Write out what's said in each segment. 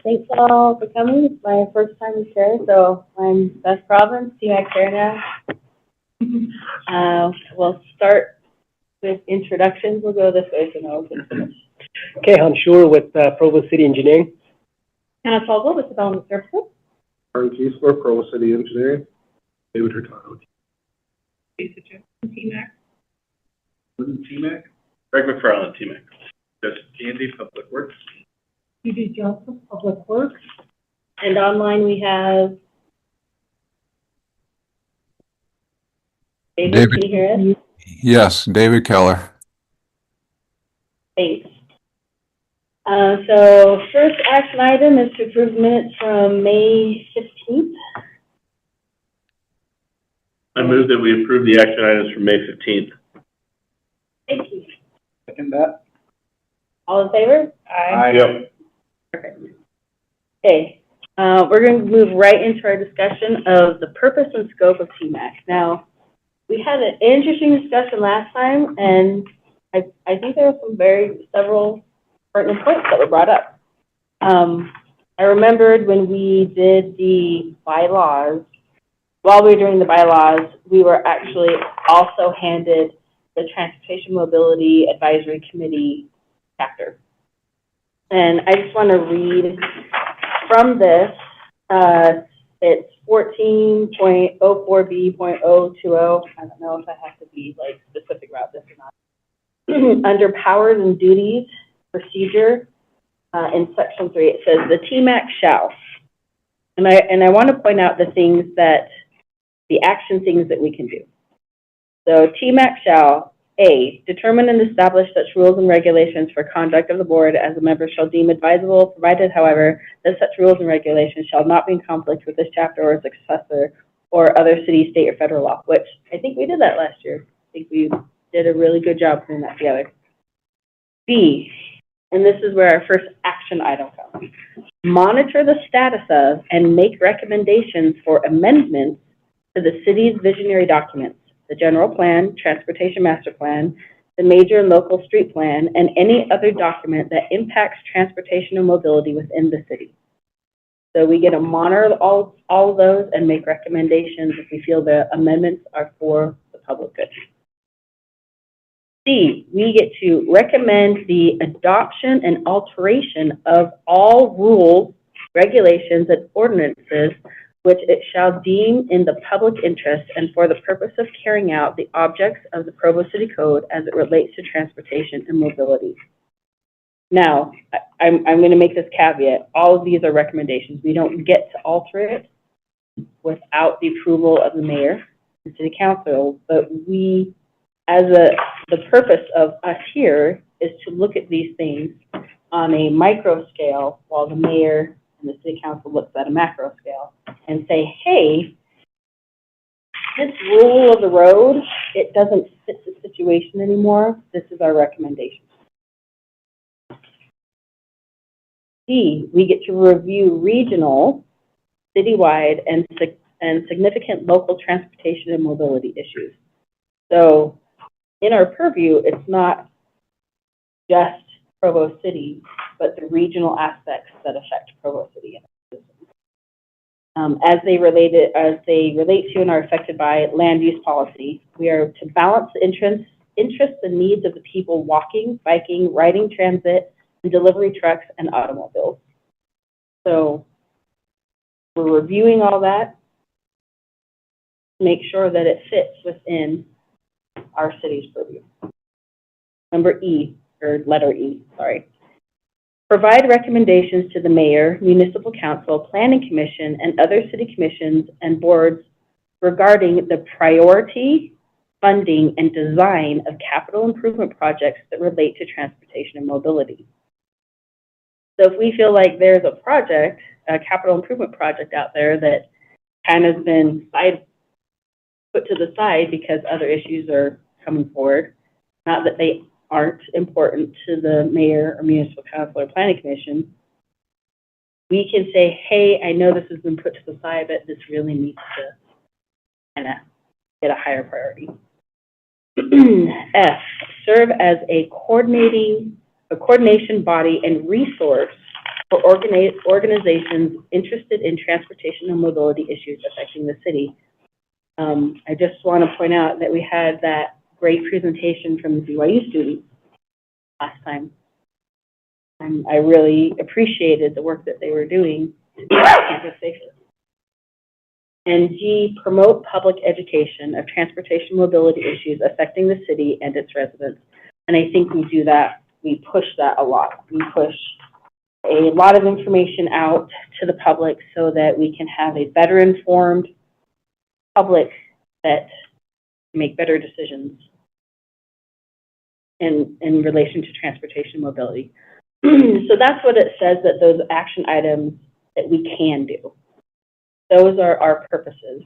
Thanks all for coming. It's my first time as chair, so I'm Beth Province, TMAC chair now. We'll start with introductions. We'll go this way so no one can finish. Okay, I'm sure with Provo City Engineering. Hannah Falvo with Development Services. Aaron Keesler, Provo City Engineering. David Hurtado. TMAC. TMAC. Greg McFarland, TMAC. Just Andy, Public Works. Judy Joseph, Public Works. And online we have David. Can you hear us? Yes, David Keller. Thanks. So first action item is to approve minutes from May 15th. I move that we approve the action items from May 15th. Thank you. Second that. All in favor? Aye. Yep. Perfect. Okay, we're going to move right into our discussion of the purpose and scope of TMAC. Now, we had an interesting discussion last time, and I think there were several pertinent points that were brought up. I remembered when we did the bylaws, while we were doing the bylaws, we were actually also handed the Transportation Mobility Advisory Committee chapter. And I just want to read from this. It's 14.04B.020. I don't know if I have to be like specific about this or not. Under powers and duties procedure, in section 3, it says the TMAC shall. And I want to point out the action things that we can do. So TMAC shall, A, determine and establish such rules and regulations for conduct of the board as the member shall deem advisable, provided, however, that such rules and regulations shall not be in conflict with this chapter or its successor or other city, state, or federal law, which I think we did that last year. I think we did a really good job putting that together. B, and this is where our first action item comes. Monitor the status of and make recommendations for amendments to the city's visionary documents, the general plan, transportation master plan, the major and local street plan, and any other document that impacts transportation and mobility within the city. So we get to monitor all of those and make recommendations if we feel the amendments are for the public good. C, we get to recommend the adoption and alteration of all rules, regulations, and ordinances which it shall deem in the public interest and for the purpose of carrying out the objects of the Provo City Code as it relates to transportation and mobility. Now, I'm going to make this caveat. All of these are recommendations. We don't get to alter it without the approval of the mayor and city council, but we, the purpose of us here is to look at these things on a micro scale while the mayor and the city council looks at a macro scale and say, hey, this rule of the road, it doesn't fit the situation anymore. This is our recommendation. D, we get to review regional, citywide, and significant local transportation and mobility issues. So in our purview, it's not just Provo City, but the regional aspects that affect Provo City. As they relate to and are affected by land use policy, we are to balance the interests and needs of the people walking, biking, riding transit, and delivery trucks and automobiles. So we're reviewing all that to make sure that it fits within our city's purview. Number E, or letter E, sorry. Provide recommendations to the mayor, municipal council, planning commission, and other city commissions and boards regarding the priority, funding, and design of capital improvement projects that relate to transportation and mobility. So if we feel like there's a project, a capital improvement project out there that kind of been put to the side because other issues are coming forward, not that they aren't important to the mayor or municipal council or planning commission, we can say, hey, I know this has been put to the side, but this really needs to kind of get a higher priority. F, serve as a coordination body and resource for organizations interested in transportation and mobility issues affecting the city. I just want to point out that we had that great presentation from the BYU students last time. And I really appreciated the work that they were doing to keep campus safer. And G, promote public education of transportation mobility issues affecting the city and its residents. And I think we do that, we push that a lot. We push a lot of information out to the public so that we can have a better informed public that make better decisions in relation to transportation mobility. So that's what it says, that those action items that we can do. Those are our purposes.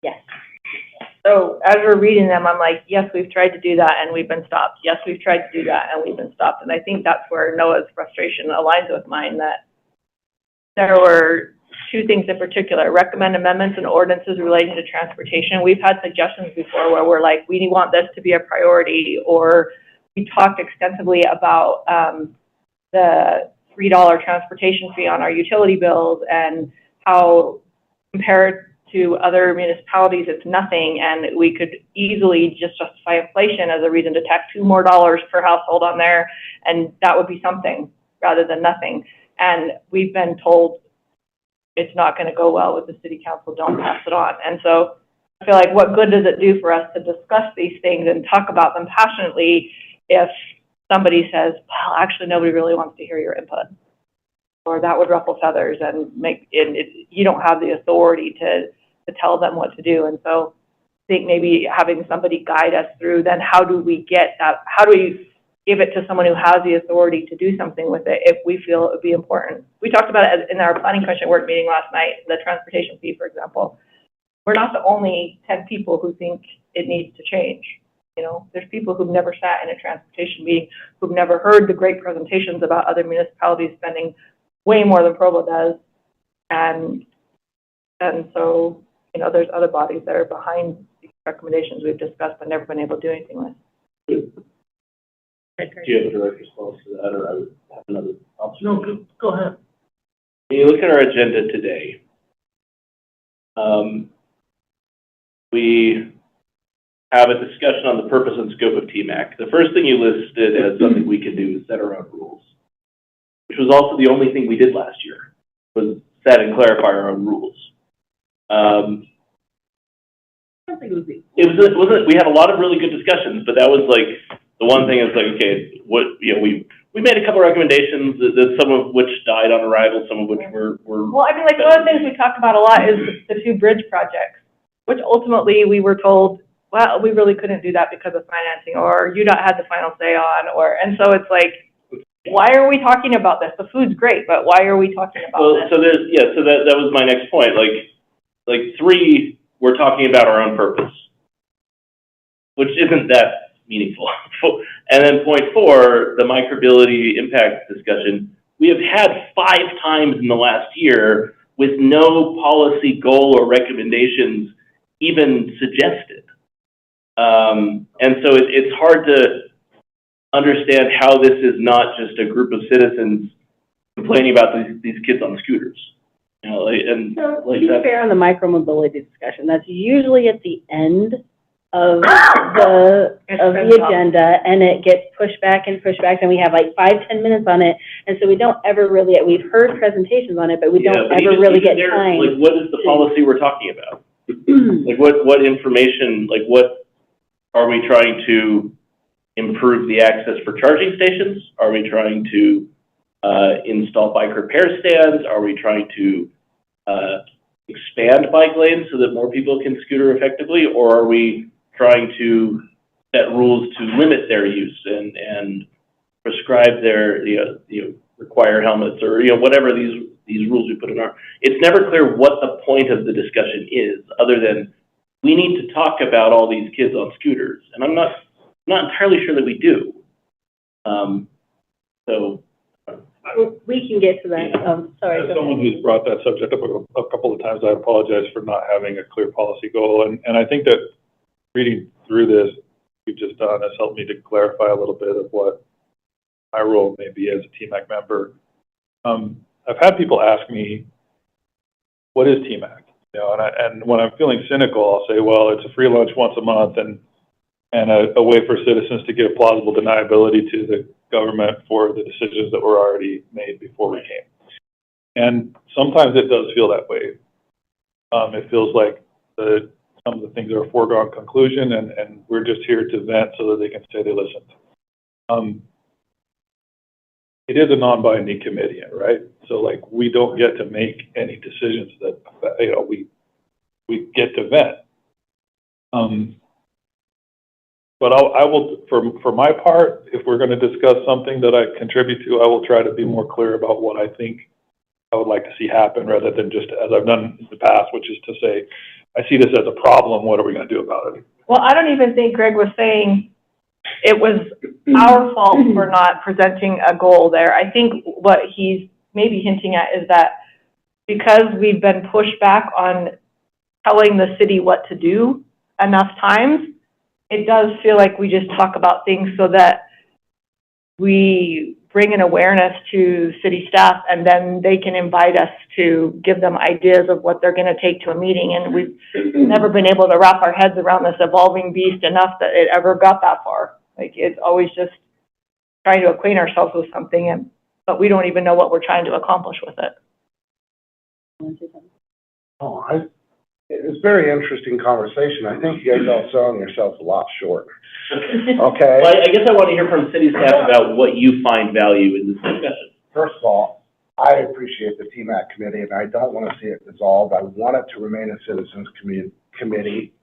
Yes. So as we're reading them, I'm like, yes, we've tried to do that and we've been stopped. Yes, we've tried to do that and we've been stopped. And I think that's where Noah's frustration aligns with mine, that there were two things in particular: recommend amendments and ordinances relating to transportation. We've had suggestions before where we're like, we want this to be a priority, or we talked extensively about the $3 transportation fee on our utility bills and how compared to other municipalities it's nothing, and we could easily just justify inflation as a reason to tack $2 more per household on there, and that would be something rather than nothing. And we've been told it's not going to go well with the city council, don't pass it on. And so I feel like, what good does it do for us to discuss these things and talk about them passionately if somebody says, well, actually nobody really wants to hear your input, or that would ruffle feathers and make it, you don't have the authority to tell them what to do. And so I think maybe having somebody guide us through, then how do we get that, how do we give it to someone who has the authority to do something with it if we feel it would be important. We talked about it in our planning commission work meeting last night, the transportation fee, for example. We're not the only 10 people who think it needs to change. You know, there's people who've never sat in a transportation meeting, who've never heard the great presentations about other municipalities spending way more than Provo does. And so, you know, there's other bodies that are behind these recommendations we've discussed but never been able to do anything with. Do you have a direct response to that, or I would have another option? No, go ahead. When you look at our agenda today, we have a discussion on the purpose and scope of TMAC. The first thing you listed as something we can do is set our own rules, which was also the only thing we did last year, was set and clarify our own rules. I don't think it was We had a lot of really good discussions, but that was like, the one thing is like, okay, what, you know, we made a couple of recommendations, that some of which died on arrival, some of which were Well, I mean, like, one of the things we talked about a lot is the 2 bridge projects, which ultimately we were told, well, we really couldn't do that because of financing, or UDOT had the final say on, and so it's like, why are we talking about this? The food's great, but why are we talking about this? So there's, yeah, so that was my next point. Like 3, we're talking about our own purpose, which isn't that meaningful. And then point 4, the microbility impact discussion, we have had 5 times in the last year with no policy goal or recommendations even suggested. And so it's hard to understand how this is not just a group of citizens complaining about these kids on scooters. You know, to be fair on the micromobility discussion, that's usually at the end of the agenda, and it gets pushed back, and we have like 5-10 minutes on it, and so we don't ever really, we've heard presentations on it, but we don't ever really get time. Like, what is the policy we're talking about? Like, what information, like, what are we trying to improve the access for charging stations? Are we trying to install bike repair stands? Are we trying to expand bike lanes so that more people can scooter effectively? Or are we trying to set rules to limit their use and prescribe their, require helmets, or, whatever these rules we put in our, it's never clear what the point of the discussion is, other than we need to talk about all these kids on scooters. And I'm not entirely sure that we do. So we can get to that. Sorry. As someone who's brought that subject up a couple of times, I apologize for not having a clear policy goal. And I think that reading through this, you've just done has helped me to clarify a little bit of what my role may be as a TMAC member. I've had people ask me, what is TMAC? You know, and when I'm feeling cynical, I'll say, well, it's a free lunch once a month and a way for citizens to give plausible deniability to the government for the decisions that were already made before we came. And sometimes it does feel that way. It feels like some of the things are a foregone conclusion, and we're just here to vent so that they can say they listened. It is a non-binding committee, right? So like, we don't get to make any decisions that, you know, we get to vet. But I will, for my part, if we're going to discuss something that I contribute to, I will try to be more clear about what I think I would like to see happen, rather than just as I've done in the past, which is to say, I see this as a problem, what are we going to do about it? Well, I don't even think Greg was saying it was our fault for not presenting a goal there. I think what he's maybe hinting at is that because we've been pushed back on telling the city what to do enough times, it does feel like we just talk about things so that we bring an awareness to city staff, and then they can invite us to give them ideas of what they're going to take to a meeting. And we've never been able to wrap our heads around this evolving beast enough that it ever got that far. Like, it's always just trying to acquaint ourselves with something, but we don't even know what we're trying to accomplish with it. It's a very interesting conversation. I think you guys are selling yourselves a lot short. Okay? Well, I guess I want to hear from city staff about what you find value in this discussion. First of all, I appreciate the TMAC committee, and I don't want to see it dissolved. I want it to remain a citizens committee.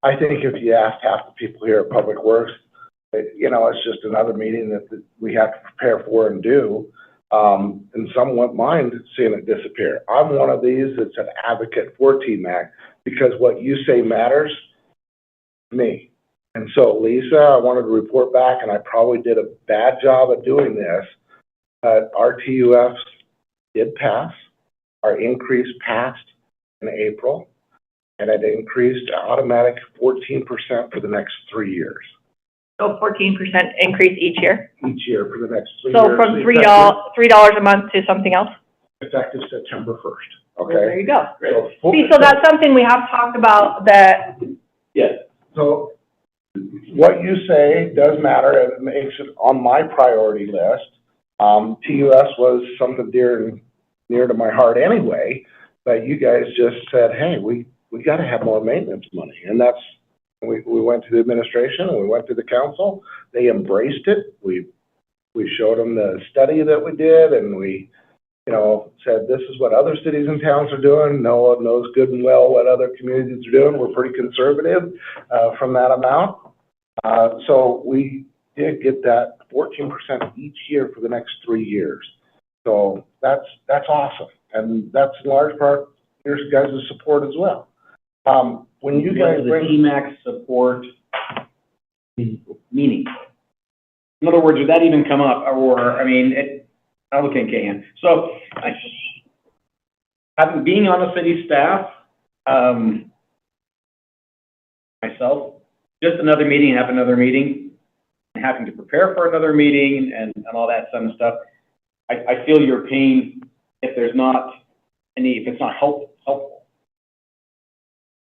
I think if you asked half the people here at Public Works, you know, it's just another meeting that we have to prepare for and do. And some wouldn't mind seeing it disappear. I'm one of these that's an advocate for TMAC, because what you say matters to me. And so, Lisa, I wanted to report back, and I probably did a bad job of doing this, but our TUFs did pass. Our increase passed in April, and it increased automatic 14% for the next 3 years. So 14% increase each year? Each year for the next 3 years. So from $3 a month to something else? Effective September 1st, Well, there okay? you go. So, See, so that's something we have talked about, that, Yes. So what you say does matter, and it makes it on my priority list. TUS was something near to my heart anyway, but you guys just said, hey, we got to have more maintenance money. And that's, we went to the administration and we went to the council. They embraced it. We showed them the study that we did, and we, you know, said this is what other cities and towns are doing. No one knows good and well what other communities are doing. We're pretty conservative from that amount. So we did get that 14% each year for the next 3 years. So that's awesome. And that's in large part your guys' support as well. When you guys bring the TMAC support meaning? In other words, would that even come up? Or, I mean, I'm looking at Kahan. So, being on the city staff, myself, just another meeting, have another meeting, and having to prepare for another meeting and all that fun stuff. I feel your pain if there's not if it's not helpful.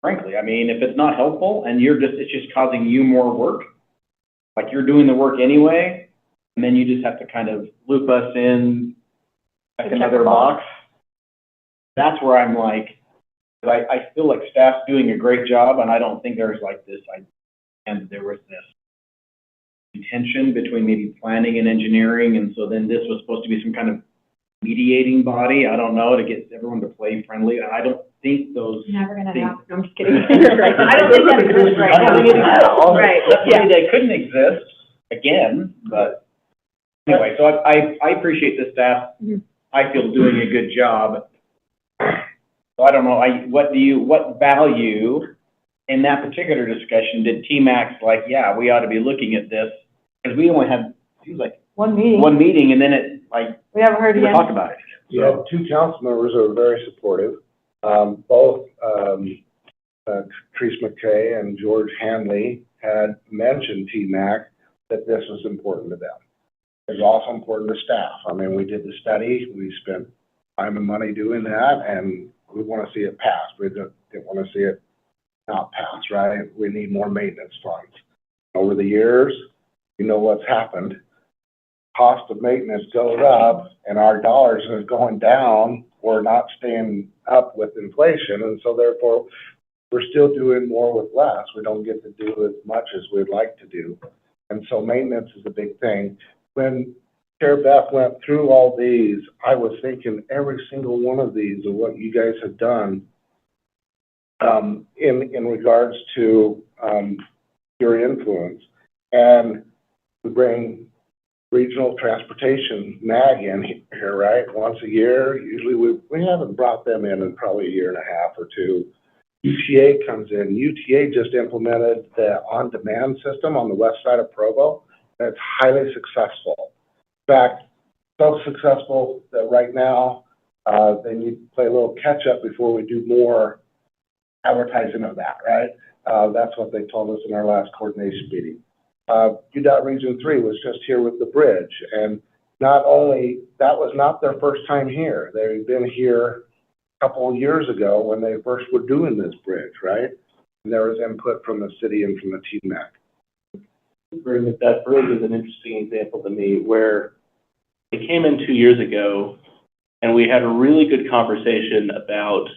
Frankly, I mean, if it's not helpful and it's just causing you more work, like you're doing the work anyway, and then you just have to kind of loop us in like another box. That's where I'm like, I feel like staff's doing a great job, and I don't think there's like this, and there was this tension between maybe planning and engineering, and so then this was supposed to be some kind of mediating body, I don't know, to get everyone to play friendly. I don't think those never gonna things, happen. I'm just kidding. I don't think that exists right now. Right, yeah. They couldn't exist again, but anyway, so I appreciate the staff. I feel doing a good job. So I don't know, what value in that particular discussion did TMAC's like, yeah, we ought to be looking at this, because we only had, seems like one meeting, and then it, like, we haven't heard again. Talk about it. You had two council members who were very supportive, both Therese McKay and George Hanley, had mentioned TMAC, that this was important to them. It's also important to staff. I mean, we did the study, we spent time and money doing that, and we want to see it pass. We didn't want to see it not pass, right? We need more maintenance funds. Over the years, you know what's happened. Cost of maintenance goes up, and our dollars are going down. We're not staying up with inflation, and so therefore, we're still doing more with less. We don't get to do as much as we'd like to do. And so maintenance is a big thing. When Chair Beth went through all these, I was thinking every single one of these of what you guys have done in regards to your influence. And we bring regional transportation, MAG, in here, right? Once a year. Usually we haven't brought them in probably a year and a half or two. UTA comes in. UTA just implemented the on-demand system on the west side of Provo. That's highly successful. In fact, so successful that right now they need to play a little catch-up before we do more advertising of that, right? That's what they told us in our last coordination meeting. UDOT Region 3 was just here with the bridge, and not only, that was not their first time here. They've been here a couple of years ago when they first were doing this bridge, right? And there was input from the city and from the TMAC. That bridge is an interesting example to me where they came in 2 years ago and we had a really good conversation about,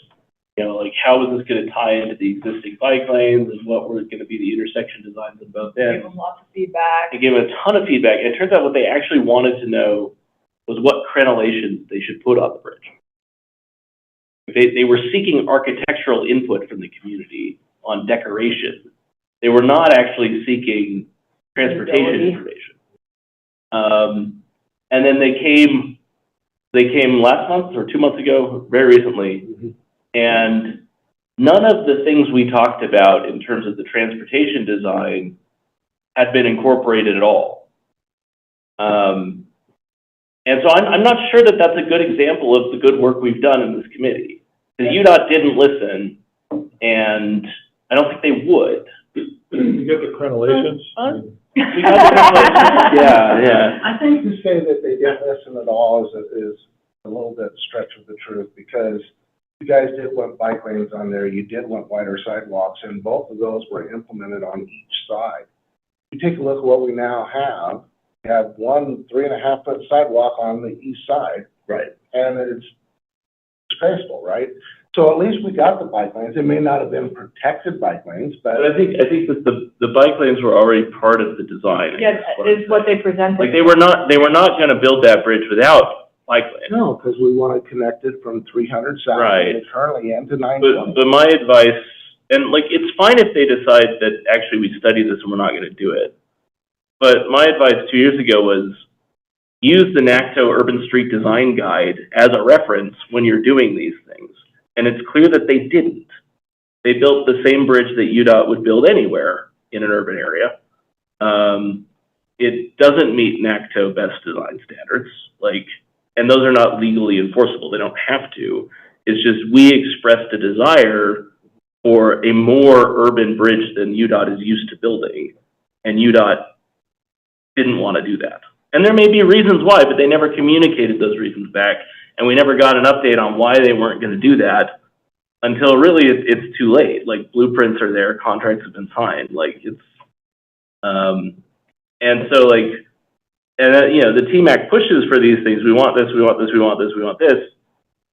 you know, like how is this going to tie into the existing bike lanes and what were going to be the intersection designs of both ends. Gave them lots of feedback. They gave a ton of feedback, and it turns out what they actually wanted to know was what crenellations they should put on the bridge. They were seeking architectural input from the community on decoration. They were not actually seeking transportation information. And then they came last month or 2 months ago, very recently, and none of the things we talked about in terms of the transportation design had been incorporated at all. And so I'm not sure that that's a good example of the good work we've done in this committee. Because UDOT didn't listen, and I don't think they would. You get the crenellations? We got the crenellations. Yeah. I think to say that they didn't listen at all is a little bit stretch of the truth, because you guys did want bike lanes on there, you did want wider sidewalks, and both of those were implemented on each side. You take a look at what we now have. We have one 3.5 foot sidewalk on the east side. Right. And it's graceful, right? So at least we got the bike lanes. It may not have been protected bike lanes, but But I think that the bike lanes were already part of the design. Yes, is what they presented. Like they were not going to build that bridge without bike lanes. no, because we want it connected from 300 south Right. and currently into 920. But my advice, and like it's fine if they decide that actually we study this and we're not going to do it. But my advice 2 years ago was use the NACTO Urban Street Design Guide as a reference when you're doing these things. And it's clear that they didn't. They built the same bridge that UDOT would build anywhere in an urban area. It doesn't meet NACTO best design standards, and those are not legally enforceable. They don't have to. It's just we expressed a desire for a more urban bridge than UDOT is used to building, and UDOT didn't want to do that. And there may be reasons why, but they never communicated those reasons back, and we never got an update on why they weren't going to do that until really it's too late. Like blueprints are there, contracts have been signed, and so the TMAC pushes for these things. We want this, we want this, we want this, we want this,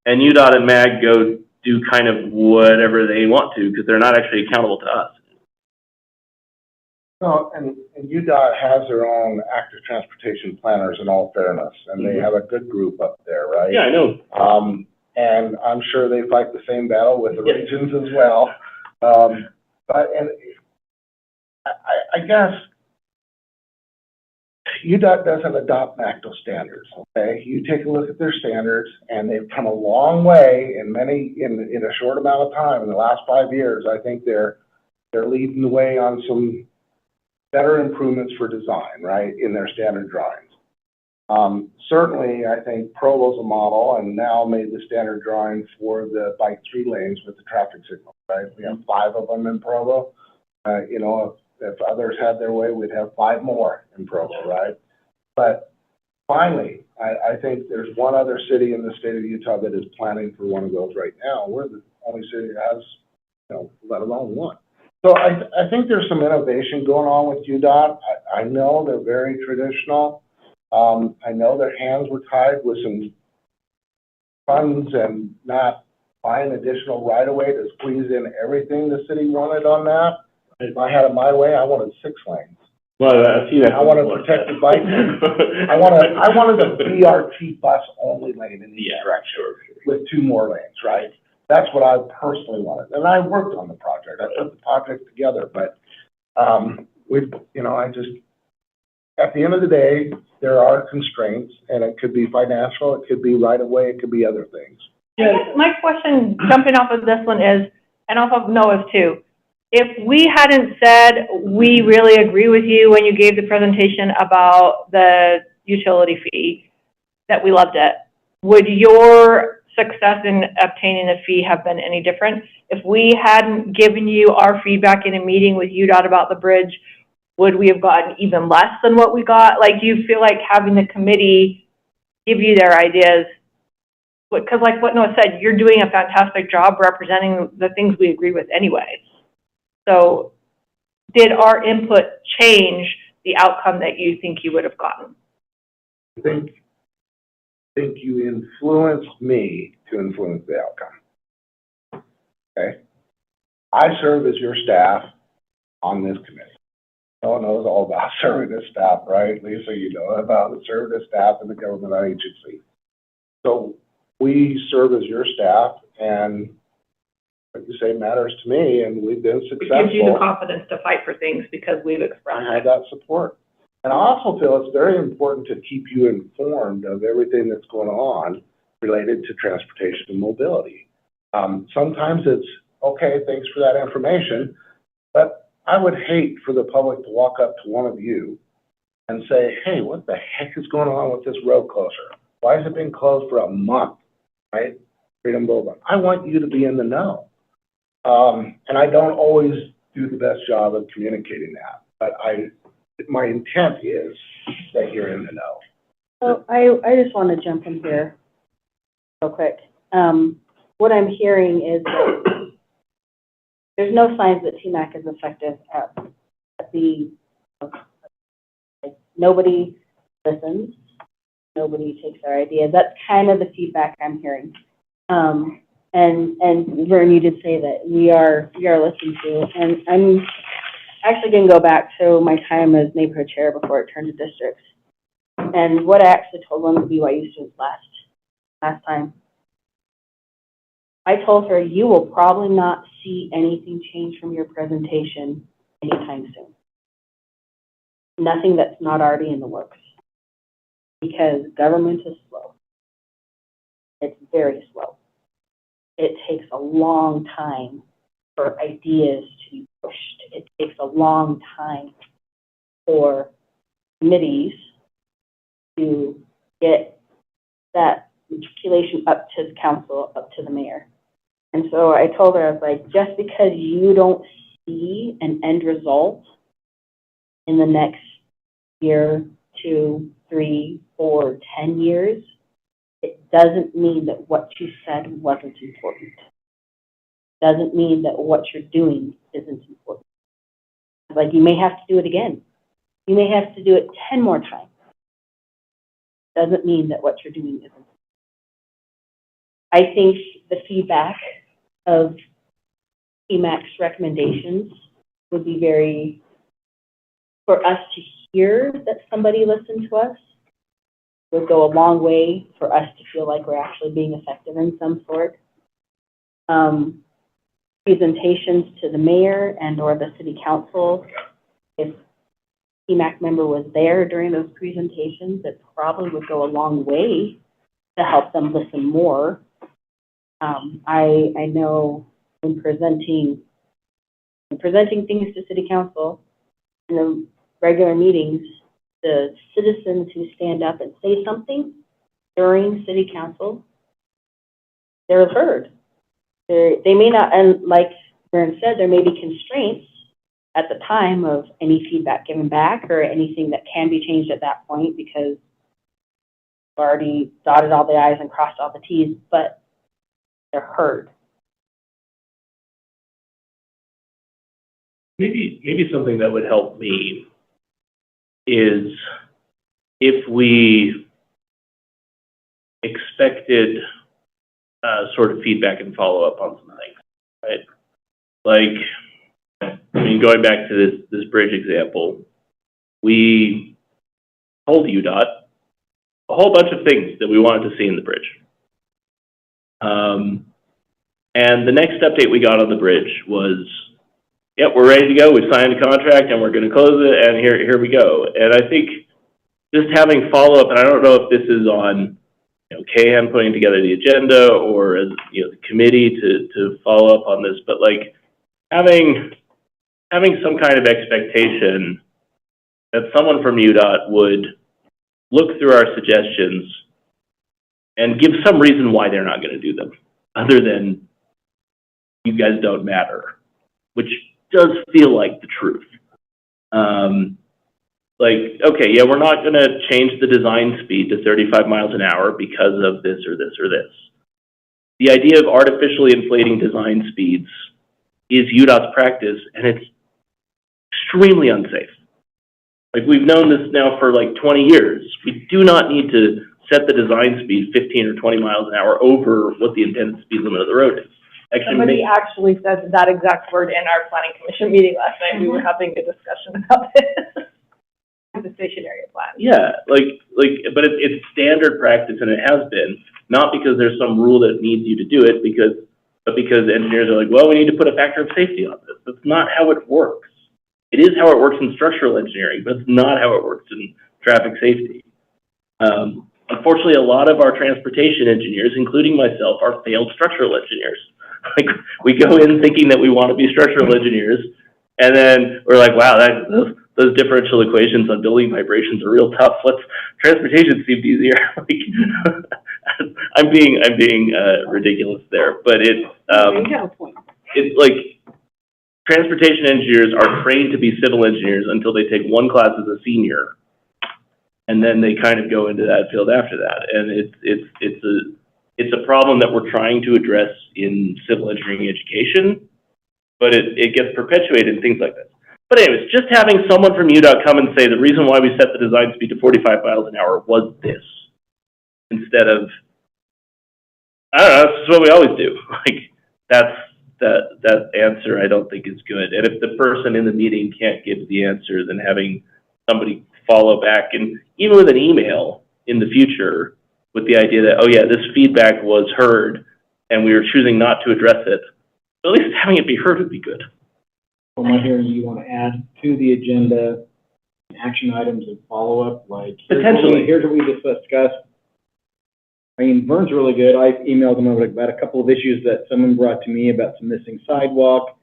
and UDOT and MAG go do kind of whatever they want to because they're not actually accountable to us. No, and UDOT has their own active transportation planners, in all fairness, and they have a good group up there, right? Yeah, I know. And I'm sure they fight the same battle with the regions as well. I guess UDOT doesn't adopt NACTO standards, okay? You take a look at their standards, and they've come a long way in a short amount of time. In the last 5 years, I think they're leading the way on some better improvements for design, right, in their standard drawings. Certainly, I think Provo's a model, and now made the standard drawing for the bike 3 lanes with the traffic signal, right? We have 5 of them in Provo. if others had their way, we'd have 5 more in Provo, right? But finally, I think there's one other city in the state of Utah that is planning for one of those right now. We're the only city that has, let alone one. So I think there's some innovation going on with UDOT. I know they're very traditional. I know their hands were tied with some funds and not buying additional right-of-way to squeeze in everything the city wanted on that. If I had it my way, I wanted 6 lanes. Well, I see that. I want a protected bike lane. I wanted a BRT bus only lane in each direction. Sure. With 2 more lanes, right? That's what I personally wanted. And I worked on the project. I put the project together, but, at the end of the day, there are constraints, and it could be financial, it could be right of way, it could be other things. I guess my question, jumping off of this one is, and off of Noah's too, if we hadn't said, we really agree with you when you gave the presentation about the utility fee, that we loved it, would your success in obtaining a fee have been any different? If we hadn't given you our feedback in a meeting with UDOT about the bridge, would we have gotten even less than what we got? Like, do you feel like having the committee give you their ideas? Because like what Noah said, you're doing a fantastic job representing the things we agree with anyway. So did our input change the outcome that you think you would have gotten? I think you influenced me to influence the outcome. Okay? I serve as your staff on this committee. No one knows all about serving as staff, right? Lisa, you know about serving as staff in the government agency. So we serve as your staff, and what you say matters to me, and we've been successful. It gives you the confidence to fight for things because we've expressed I had that support. And I also feel it's very important to keep you informed of everything that's going on related to transportation and mobility. Sometimes it's, okay, thanks for that information, but I would hate for the public to walk up to one of you and say, hey, what the heck is going on with this road closure? Why has it been closed for a month, right? Freedom Boulevard. I want you to be in the know. And I don't always do the best job of communicating that, but my intent is that you're in the know. So I just want to jump in here real quick. What I'm hearing is that there's no signs that TMAC is effective at the, like, nobody listens, nobody takes our ideas. That's kind of the feedback I'm hearing. And Vern, you did say that we are listened to, and I'm actually going to go back to my time as neighborhood chair before it turned to districts. And what I actually told one of the BYU students last time, I told her, you will probably not see anything change from your presentation anytime soon. Nothing that's not already in the works. Because government is slow. It's very slow. It takes a long time for ideas to be pushed. It takes a long time for committees to get that matriculation up to the council, up to the mayor. And so I told her, I was like, just because you don't see an end result in the next year, 2, 3, 4, 10 years, it doesn't mean that what you said wasn't important. Doesn't mean that what you're doing isn't important. Like, you may have to do it again. You may have to do it 10 more times. Doesn't mean that what you're doing isn't. I think the feedback of TMAC's recommendations would be very, for us to hear that somebody listened to us, would go a long way for us to feel like we're actually being effective in some sort. Presentations to the mayor and or the city council, if TMAC member was there during those presentations, it probably would go a long way to help them listen more. I know in presenting things to city council in the regular meetings, the citizens who stand up and say something during city council, they're heard. They may not, and like Vern said, there may be constraints at the time of any feedback given back or anything that can be changed at that point, because we've already dotted all the i's and crossed all the t's, but they're heard. Maybe something that would help me is if we expected sort of feedback and follow-up on some things, right? Like, I mean, going back to this bridge example, we told UDOT a whole bunch of things that we wanted to see in the bridge. And the next update we got on the bridge was, yep, we're ready to go. We signed a contract and we're going to close it, and here we go. And I think just having follow-up, and I don't know if this is on, Kahan putting together the agenda or as, the committee to follow up on this, but like having some kind of expectation that someone from UDOT would look through our suggestions and give some reason why they're not going to do them, other than you guys don't matter, which does feel like the truth. Like, okay, yeah, we're not going to change the design speed to 35 miles an hour because of this or this or this. The idea of artificially inflating design speeds is UDOT's practice, and it's extremely unsafe. Like, we've known this now for like 20 years. We do not need to set the design speed 15 or 20 miles an hour over what the intended speed limit of the road is. Somebody actually said that exact word in our planning commission meeting last night. We were having a discussion about this. The stationary plan. Yeah, but it's standard practice, and it has been, not because there's some rule that needs you to do it, but because engineers are like, well, we need to put a factor of safety on this. That's not how it works. It is how it works in structural engineering, but it's not how it works in traffic safety. Unfortunately, a lot of our transportation engineers, including myself, are failed structural engineers. Like, we go in thinking that we want to be structural engineers, and then we're like, wow, those differential equations on building vibrations are real tough. Transportation seemed easier. I'm being ridiculous there, but it's like transportation engineers are trained to be civil engineers until they take one class as a senior, and then they kind of go into that field after that. And it's a problem that we're trying to address in civil engineering education, but it gets perpetuated in things like this. But anyways, just having someone from UDOT come and say the reason why we set the design speed to 45 miles an hour was this, instead of, I don't know, that's just what we always do. Like, that answer I don't think is good. And if the person in the meeting can't give the answer, then having somebody follow back, and even with an email in the future with the idea that, oh yeah, this feedback was heard and we were choosing not to address it, but at least having it be heard would be good. Am I hearing you want to add to the agenda action items and follow-up, like Potentially. Here's what we just discussed. I mean, Vern's really good. I emailed him about a couple of issues that someone brought to me about some missing sidewalk.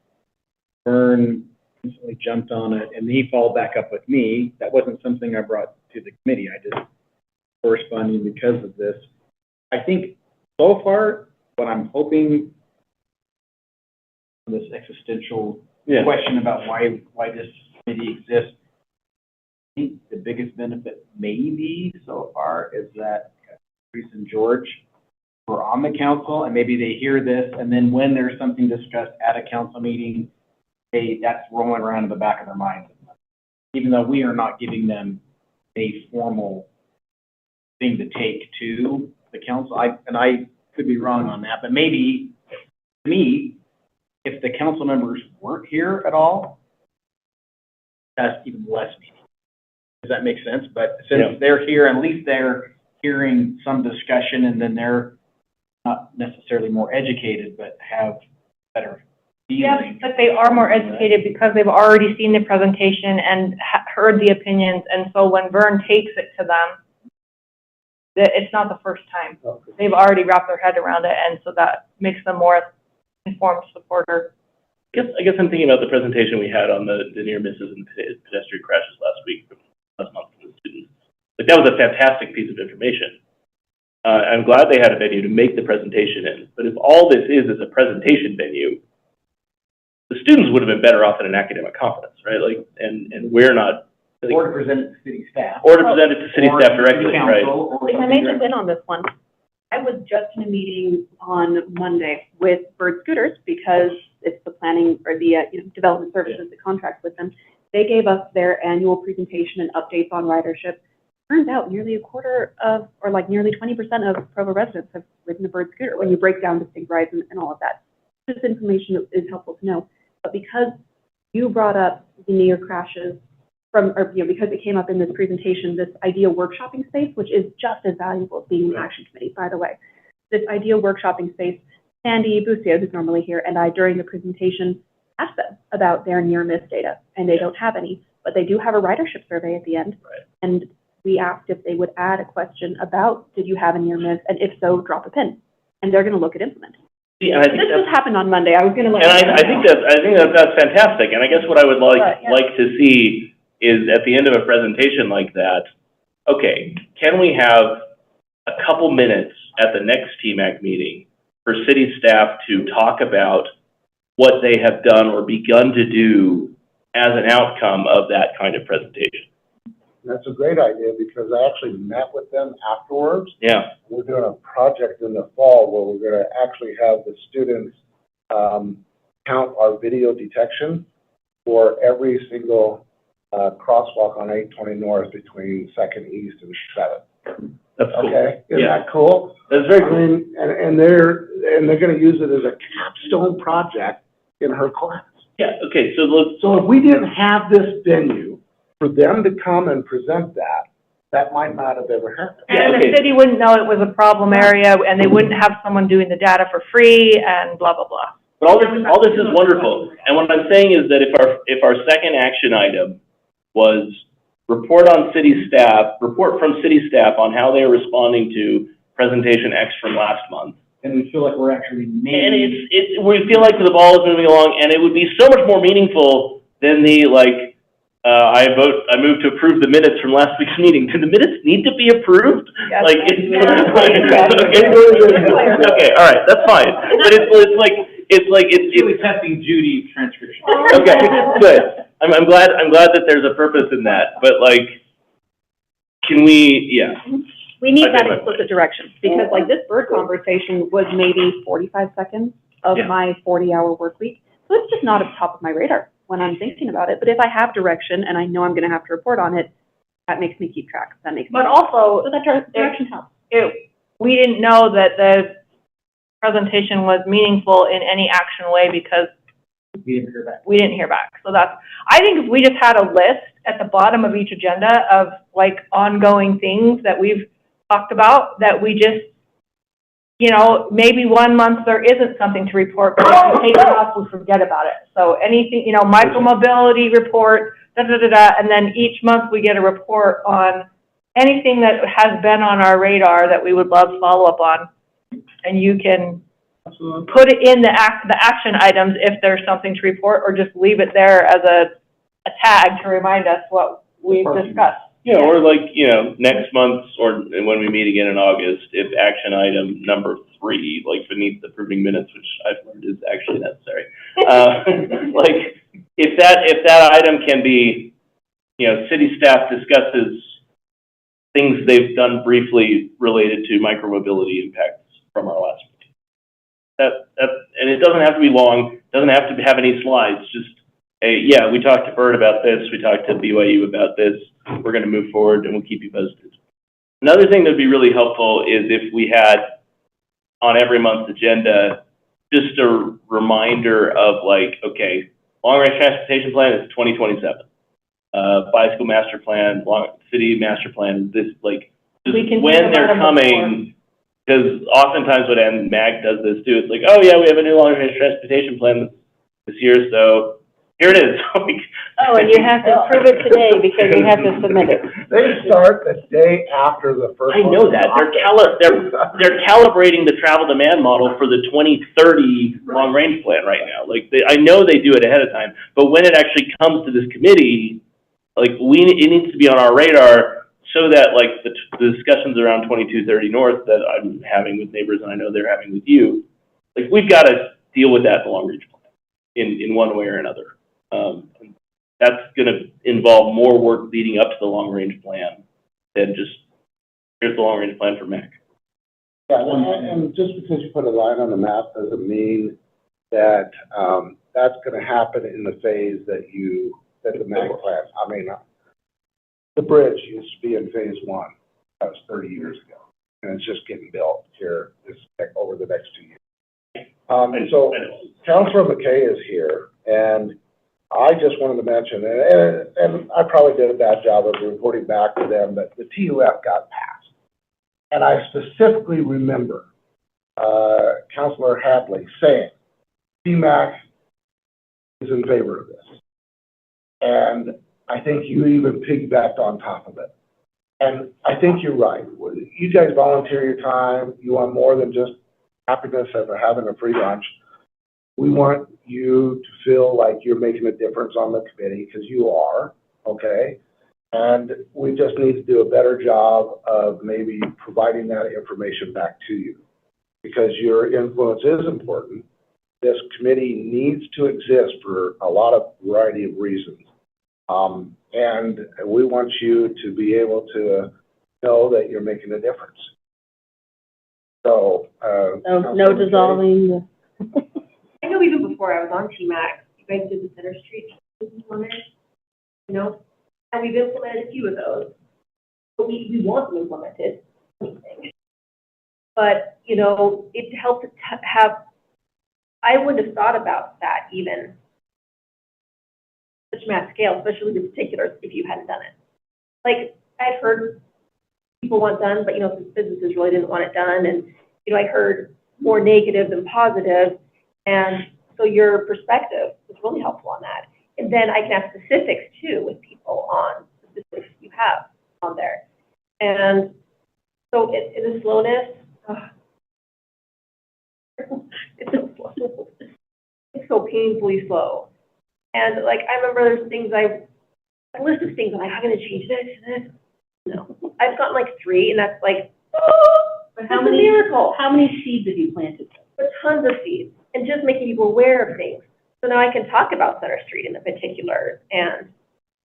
Vern instantly jumped on it, and he followed back up with me. That wasn't something I brought to the committee. I just corresponding because of this. I think so far, what I'm hoping, this existential question about why this committee exists, I think the biggest benefit maybe so far is that Reese and George were on the council, and maybe they hear this, and then when there's something discussed at a council meeting, that's rolling around in the back of their minds. Even though we are not giving them a formal thing to take to the council, I could be wrong on that, but maybe, to me, if the council members weren't here at all, that's even less meaning. Does that make sense? But since they're here, at least they're hearing some discussion, and then they're not necessarily more educated, but have better feeling. Yes, but they are more educated because they've already seen the presentation and heard the opinions, and so when Vern takes it to them, it's not the first time. They've already wrapped their head around it, and so that makes them more informed supporter. I guess I'm thinking about the presentation we had on the near misses and pedestrian crashes last month from the students. Like, that was a fantastic piece of information. I'm glad they had a venue to make the presentation in, but if all this is a presentation venue, the students would have been better off in an academic conference, right? Like, and we're not. Or to present it to city staff. Or to present it to city or staff to directly, the right? council, or If I something may jump directly. in on this one, I was just in a meeting on Monday with Bird Scooters because it's the planning or the, development services that contracts with them. They gave us their annual presentation and updates on ridership. Turns out nearly a quarter of, or like nearly 20% of Provo residents have ridden a Bird scooter when you break down distinct rides and all of that. This information is helpful to know. But because you brought up the near crashes because it came up in this presentation, this idea workshopping space, which is just as valuable as being an action committee, by the way. This idea workshopping space, Sandy Bucio, who's normally here, and I, during the presentation, asked them about their near miss data, and they don't have any, but they do have a ridership survey at the end. Right. And we asked if they would add a question about, did you have a near miss, and if so, drop a pin. And they're gonna look at implementing. See, and I think This just happened on Monday. I was gonna let and you know. I think that's fantastic. And I guess what I would like to see is at the end of a presentation like that, okay, can we have a couple minutes at the next TMAC meeting for city staff to talk about what they have done or begun to do as an outcome of that kind of presentation? That's a great idea, because I actually met with them afterwards. Yeah. We're doing a project in the fall where we're gonna actually have the students, count our video detection for every single, crosswalk on 820 North between 2nd East and 7th. That's cool. Okay, isn't Yeah. that cool? That's very I cool. mean, and they're gonna use it as a capstone project in her class. Yeah, okay, so let's, So if we didn't have this venue, for them to come and present that, that might not have ever happened. Yeah, and okay. the city wouldn't know it was a problem area, and they wouldn't have someone doing the data for free, and blah, blah, blah. but all this is wonderful. And what I'm saying is that if our second action item was report from city staff on how they are responding to presentation X from last month. And we feel like we're actually And making. we feel like the ball is moving along, and it would be so much more meaningful than the, like, I move to approve the minutes from last week's meeting. Do the minutes need to be approved? Yes. Like, okay, all right, that's fine. But it's Really testing Judy's transcription. okay, good. I'm glad that there's a purpose in that, but like, can we, yeah. We need I that get my explicit direction, because like this bird conversation was maybe 45 seconds of Yeah. my 40-hour work week. So it's just not at the top of my radar when I'm thinking about it. But if I have direction and I know I'm gonna have to report on it, that makes me keep track. That makes But sense. also, So that direction helps. we didn't know that the presentation was meaningful in any action way because We didn't hear back. we didn't hear back. So that's, I think if we just had a list at the bottom of each agenda of like ongoing things that we've talked about, that we just, maybe 1 month there isn't something to report, but if we take it off, we forget about it. So anything, micromobility report, and then each month we get a report on anything that has been on our radar that we would love follow-up on. And you can put it in the action items if there's something to report, or just leave it there as a tag to remind us what we've discussed. Yeah, or like, next month, or when we meet again in August, if action item number 3, like beneath the approving minutes, which I've learned is actually necessary. Like, if that item can be, city staff discusses things they've done briefly related to micromobility impacts from our last meeting. And it doesn't have to be long, doesn't have to have any slides, just, hey, yeah, we talked to Bert about this, we talked to BYU about this, we're gonna move forward and we'll keep you posted. Another thing that'd be really helpful is if we had on every month's agenda, just a reminder of like, okay, long-range transportation plan is 2027. Bicycle master plan, city master plan, this, like, just We can when think they're about them coming, because oftentimes what MAG does this too, it's like, oh yeah, we have a new long-range transportation plan this year, so here it is. Oh, and you have to approve it today because you have to submit it. They start the day after the first I one. know that. They're calibrating the travel demand model for the 2030 long-range plan right now. Like, I know they do it ahead of time, but when it actually comes to this committee, like, it needs to be on our radar so that, like, the discussions around 2230 North that I'm having with neighbors, and I know they're having with you, like, we've got to deal with that in the long-range plan. in one way or another. That's gonna involve more work leading up to the long-range plan than just, here's the long-range plan for MAC. Yeah, and just because you put a line on the map doesn't mean that, that's gonna happen in the phase that the MAC plan, I mean, the bridge used to be in phase one, that was 30 years ago, and it's just getting built here over the next 2 years. So Councilor McKay is here, and I just wanted to mention, and I probably did a bad job of reporting back to them, but the TUF got passed. And I specifically remember, Councilor Hadley saying, TMAC is in favor of this. And I think you even piggybacked on top of it. And I think you're right. You guys volunteer your time. You want more than just happiness of having a free lunch. We want you to feel like you're making a difference on the committee, because you are, okay? And we just need to do a better job of maybe providing that information back to you, because your influence is important. This committee needs to exist for a lot of variety of reasons. And we want you to be able to know that you're making a difference. So, No dissolving. I know even before I was on TMAC, you guys did the Center Street implement, you know, and we've implemented a few of those, but we want them implemented. But, you know, it helped to have, I wouldn't have thought about that even such mass scale, especially the particulars, if you hadn't done it. Like, I'd heard people want done, but, you know, businesses really didn't want it done, and, you know, I heard more negative than positive. And so your perspective is really helpful on that. And then I can have specifics too with people on the specifics you have on there. And so in the slowness, it's so slow. It's so painfully slow. And like, I remember there's things a list of things I'm like, I'm gonna change this and this. No, I've gotten like 3, and that's like, oh, But that's a miracle. How many seeds have you planted? But tons of fees, and just making people aware of things. So now I can talk about Center Street in the particulars, and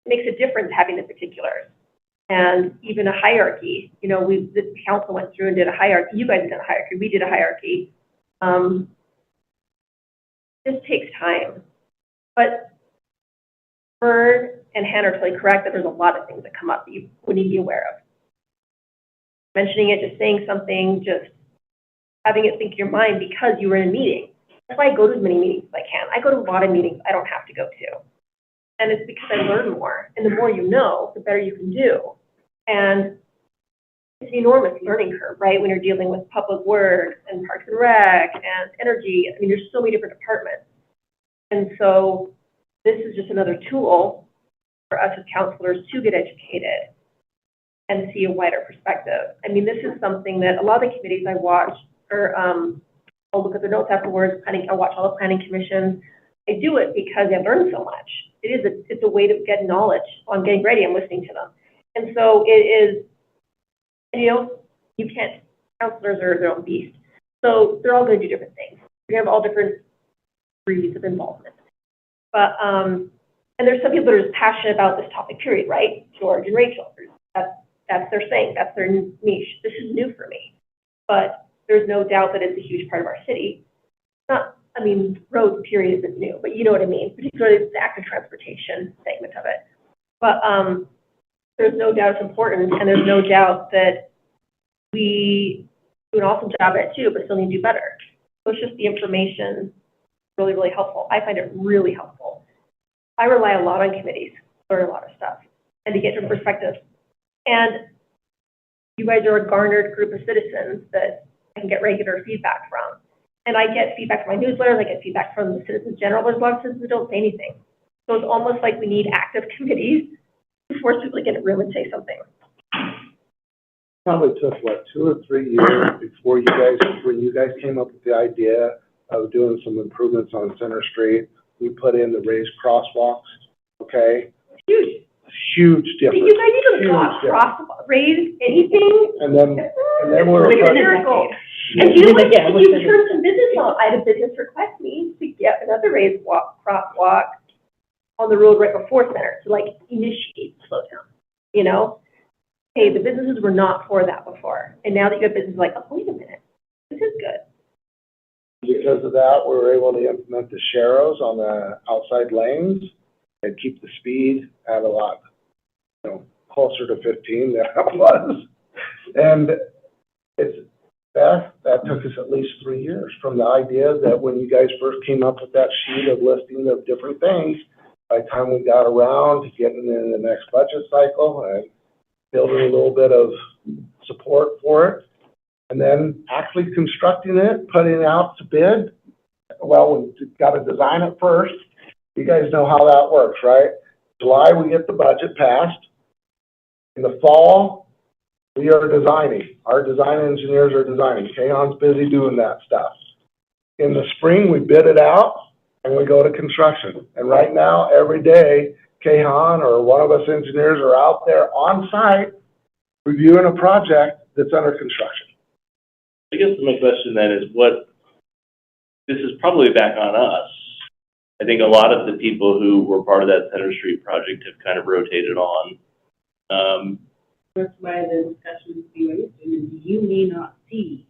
it makes a difference having the particulars. And even a hierarchy, you know, the council went through and did a hierarchy. You guys did a hierarchy, we did a hierarchy. This takes time. But Vern and Hannah are totally correct that there's a lot of things that come up that you would need to be aware of. Mentioning it, just saying something, just having it think in your mind because you were in a meeting. That's why I go to as many meetings as I can. I go to a lot of meetings I don't have to go to. And it's because I learn more. And the more you know, the better you can do. And it's an enormous learning curve, right? When you're dealing with public works and parks and rec and energy. I mean, there's so many different departments. And so this is just another tool for us as counselors to get educated and see a wider perspective. I mean, this is something that a lot of the committees I watch, or I'll look at the notes afterwards, I watch all the planning commissions. I do it because I learn so much. It's a way to get knowledge. While I'm getting ready, I'm listening to them. And so it is, you know, you can't, counselors are their own beast. So they're all going to do different things. We have all different degrees of involvement. But, and there's some people that are just passionate about this topic, period, right? George and Rachel, that's their thing, that's their niche. This is new for me. But there's no doubt that it's a huge part of our city. Not, I mean, roads, period, isn't new, but you know what I mean, particularly the active transportation segment of it. But there's no doubt it's important, and there's no doubt that we do an awesome job at it too, but still need to do better. So it's just the information really, really helpful. I find it really helpful. I rely a lot on committees, learn a lot of stuff, and to get different perspectives. And you guys are a garnered group of citizens that I can get regular feedback from. And I get feedback from my newsletters, I get feedback from the citizens general. There's a lot of citizens that don't say anything. So it's almost like we need active committees to force people to get in a room and say something. probably took, what, 2 or 3 years before when you guys came up with the idea of doing some improvements on Center Street. We put in the raised crosswalks, okay? Huge difference. You guys even raise anything? And then we're. It's a miracle. And you turned some business saw, I had a business request me to get another raised crosswalk on the road right before center to like initiate slowdown, you know? Hey, the businesses were not for that before, and now that you have businesses like, oh, wait a minute, this is good. Because of that, we were able to implement the sharrows on the outside lanes and keep the speed at a lot, closer to 15 than it was. And it's, that took us at least 3 years from the idea that when you guys first came up with that sheet of listing of different things, by the time we got around to getting in the next budget cycle and building a little bit of support for it, and then actually constructing it, putting it out to bid. Well, we've got to design it first. You guys know how that works, right? July, we get the budget passed. In the fall, we are designing. Our design engineers are designing. Kahan's busy doing that stuff. In the spring, we bid it out, and we go to construction. And right now, every day, Kahan or one of us engineers are out there on site reviewing a project that's under construction. I guess my question then is this is probably back on us. I think a lot of the people who were part of that Center Street project have kind of rotated on. That's why the discussion is being raised, and you may not see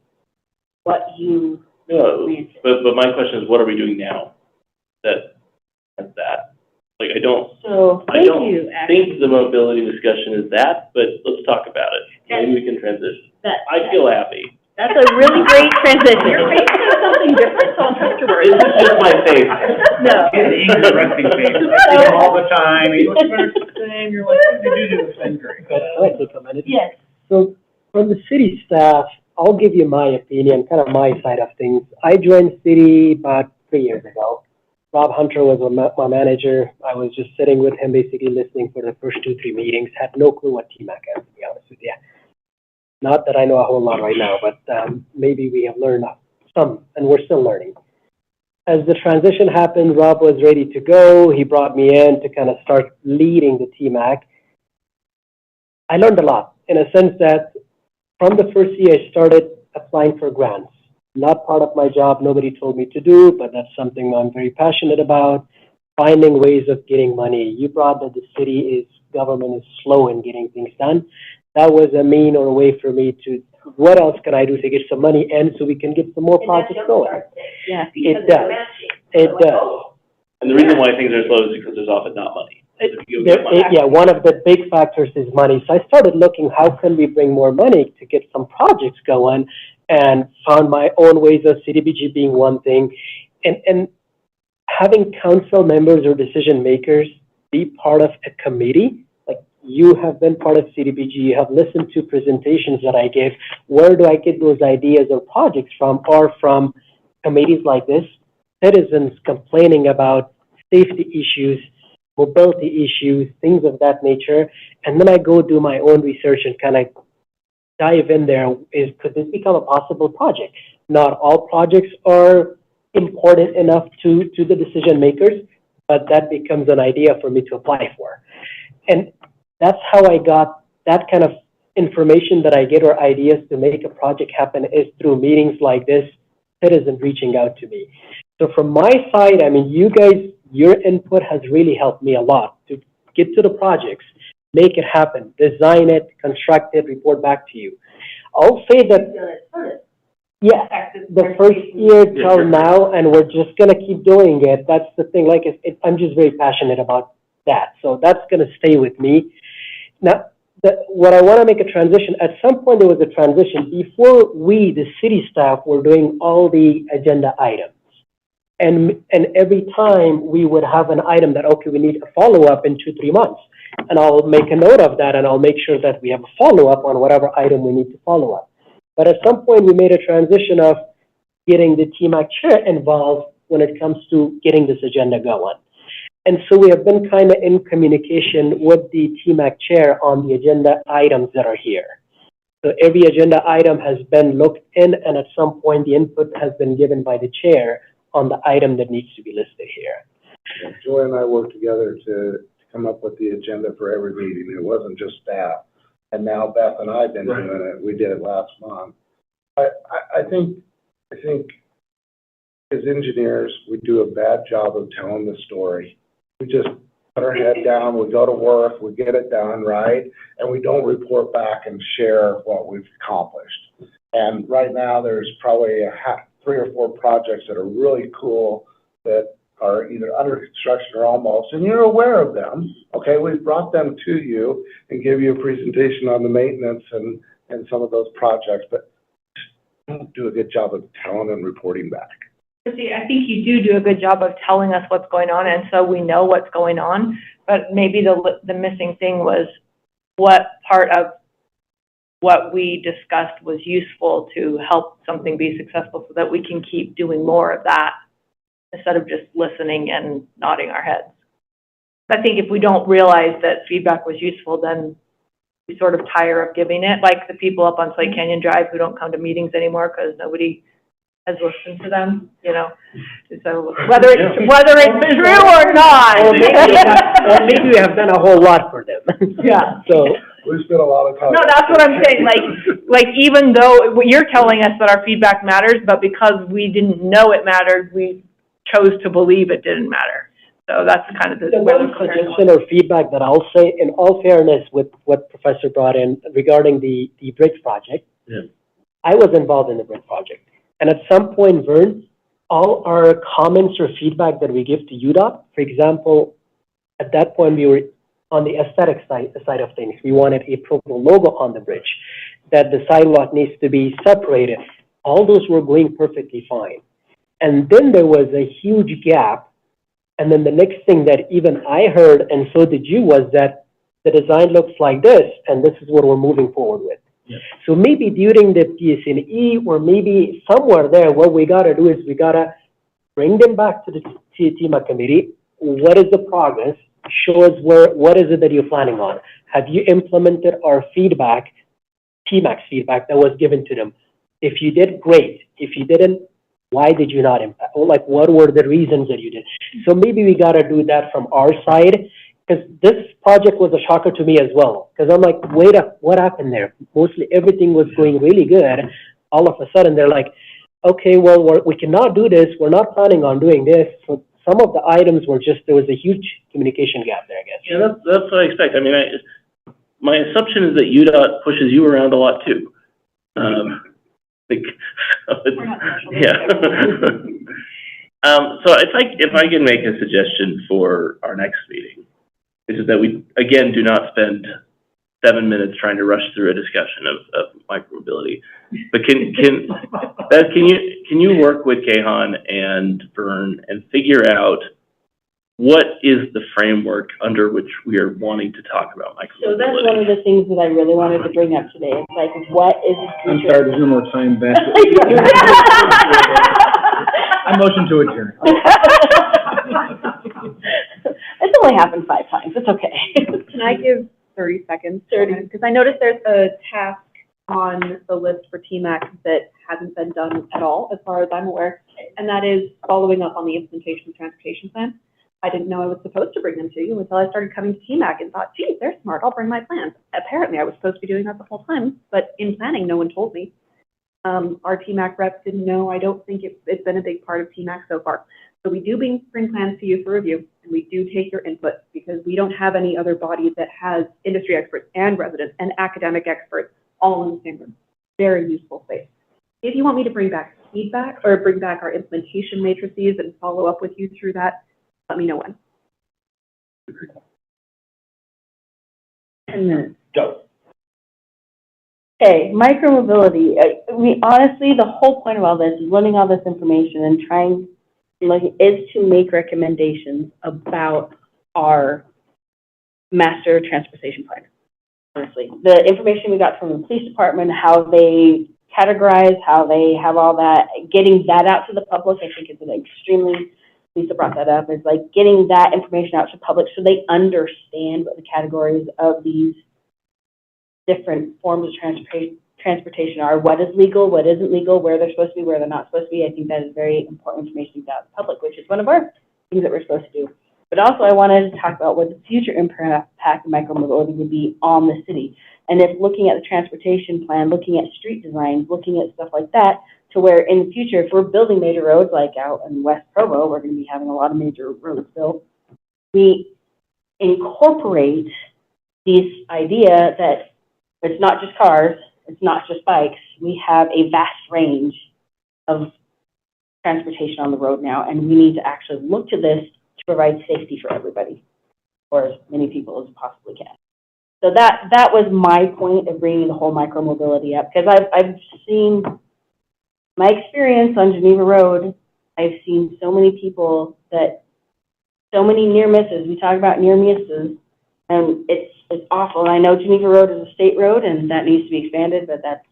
what you planted. But my question is, what are we doing now? That's that. Like, I don't think the mobility discussion is that, but let's talk about it. Maybe we can transition. I feel happy. That's a really great transition. Your face says something different, so I'm comfortable. It's just my face. No. An angry, resting face. I see him all the time. He looks the same. You're like, what did you do the same thing? Can I take a minute? Yes. So from the city staff, I'll give you my opinion, kind of my side of things. I joined city about 3 years ago. Rob Hunter was my manager. I was just sitting with him, basically listening for the first 2-3 meetings. Had no clue what TMAC is, to be honest with you. Not that I know a whole lot right now, but maybe we have learned some, and we're still learning. As the transition happened, Rob was ready to go. He brought me in to kind of start leading the TMAC. I learned a lot in a sense that from the first year, I started applying for grants. Not part of my job, nobody told me to do, but that's something I'm very passionate about, finding ways of getting money. You brought that the government is slow in getting things done. That was a mean or a way for me to, what else can I do to get some money in so we can get some more projects going? Yeah. It does. It does. And the reason why things are slow is because there's often not money. Yeah, one of the big factors is money. So I started looking, how can we bring more money to get some projects going, and found my own ways of CDBG being one thing. And having council members or decision makers be part of a committee, like you have been part of CDBG, you have listened to presentations that I give, where do I get those ideas or projects from, or from committees like this, citizens complaining about safety issues, mobility issues, things of that nature, and then I go do my own research and kind of dive in there. Could this become a possible project? Not all projects are important enough to the decision makers, but that becomes an idea for me to apply for. And that's how I got that kind of information that I get, or ideas to make a project happen, is through meetings like this, citizens reaching out to me. So from my side, I mean, you guys, your input has really helped me a lot to get to the projects, make it happen, design it, construct it, report back to you. I'll say that, yeah, the first year till now, and we're just gonna keep doing it. That's the thing, like, I'm just very passionate about that. So that's gonna stay with me. Now, what I wanna make a transition, at some point there was a transition before we, the city staff, were doing all the agenda items. And every time we would have an item that, okay, we need a follow-up in 2-3 months. And I'll make a note of that, and I'll make sure that we have a follow-up on whatever item we need to follow up. But at some point, we made a transition of getting the TMAC chair involved when it comes to getting this agenda going. And so we have been kind of in communication with the TMAC chair on the agenda items that are here. So every agenda item has been looked in, and at some point, the input has been given by the chair on the item that needs to be listed here. Yeah, Joy and I worked together to come up with the agenda for every meeting. It wasn't just staff. And now Beth and I have been doing it. We did it last month. I think as engineers, we do a bad job of telling the story. We just put our head down, we go to work, we get it done, right? And we don't report back and share what we've accomplished. And right now, there's probably 3 or 4 projects that are really cool that are either under construction or almost, and you're aware of them. Okay, we've brought them to you and give you a presentation on the maintenance and some of those projects, but don't do a good job of telling and reporting back. See, I think you do a good job of telling us what's going on, and so we know what's going on, but maybe the missing thing was what part of what we discussed was useful to help something be successful so that we can keep doing more of that instead of just listening and nodding our heads. I think if we don't realize that feedback was useful, then we sort of tire of giving it, like the people up on Slate Canyon Drive who don't come to meetings anymore because nobody has listened to them, you know. So whether it's true or not. Or maybe we have done a whole lot for them. Yeah. So We spent a lot of time. No, that's what I'm saying, like even though you're telling us that our feedback matters, but because we didn't know it mattered, we chose to believe it didn't matter. So that's kind of the one suggestion or feedback that I'll say, in all fairness, with what Professor brought in regarding the bridge project. Yeah. I was involved in the bridge project. And at some point, Vern, all our comments or feedback that we give to UDOT, for example, at that point, we were on the aesthetic side of things. We wanted a Provo logo on the bridge, that the sidewalk needs to be separated. All those were going perfectly fine. And then there was a huge gap. And then the next thing that even I heard, and so did you, was that the design looks like this, and this is what we're moving forward with. Yeah. So maybe during the PSNE, or maybe somewhere there, what we gotta do is we gotta bring them back to the TMAC committee. What is the progress? Show us what is it that you're planning on? Have you implemented our feedback, TMAC's feedback that was given to them? If you did, great. If you didn't, why did you not impact? Or like, what were the reasons that you did? So maybe we gotta do that from our side, because this project was a shocker to me as well. Because I'm like, wait up, what happened there? Mostly everything was going really good. All of a sudden, they're like, okay, well, we cannot do this. We're not planning on doing this. So some of the items were just, there was a huge communication gap there, I guess. Yeah, that's what I expect. I mean, my assumption is that UDOT pushes you around a lot too. Yeah. So if I can make a suggestion for our next meeting, which is that we, again, do not spend 7 minutes trying to rush through a discussion of micromobility. But Beth, can you work with Kehan and Vern and figure out what is the framework under which we are wanting to talk about micromobility? So that's one of the things that I really wanted to bring up today. It's like, what is the future? I'm sorry, there's no more time, Beth. I motion to adjourn. It's only happened 5 times. It's okay. Can I give 30 seconds? 30. Because I noticed there's a task on the list for TMAC that hasn't been done at all, as far as I'm aware, and that is following up on the implementation of the transportation plan. I didn't know I was supposed to bring them to you until I started coming to TMAC and thought, geez, they're smart, I'll bring my plans. Apparently, I was supposed to be doing that the whole time, but in planning, no one told me. Our TMAC reps didn't know. I don't think it's been a big part of TMAC so far. So we do bring plans to you for review, and we do take your input, because we don't have any other body that has industry experts and residents and academic experts all in the same room. Very useful space. If you want me to bring back feedback or bring back our implementation matrices and follow up with you through that, let me know when. 10 minutes. Go. Okay, micromobility. Honestly, the whole point of all this is learning all this information and trying, is to make recommendations about our master transportation plan. Honestly, the information we got from the police department, how they categorize, how they have all that, getting that out to the public, I think is an extremely, Lisa brought that up, is like getting that information out to the public so they understand what the categories of these different forms of transportation are, what is legal, what isn't legal, where they're supposed to be, where they're not supposed to be. I think that is very important information to get out to the public, which is one of our things that we're supposed to do. But also I wanted to talk about what the future impact of micromobility would be on the city. And if looking at the transportation plan, looking at street designs, looking at stuff like that, to where in the future, if we're building major roads, like out in West Provo, we're gonna be having a lot of major roads built, we incorporate this idea that it's not just cars, it's not just bikes, we have a vast range of transportation on the road now, and we need to actually look to this to provide safety for everybody, or as many people as possibly can. So that was my point of bringing the whole micromobility up, because I've seen, my experience on Geneva Road, I've seen so many people that, so many near misses, we talk about near misses, and it's awful. And I know Geneva Road is a state road, and that needs to be expanded, but that's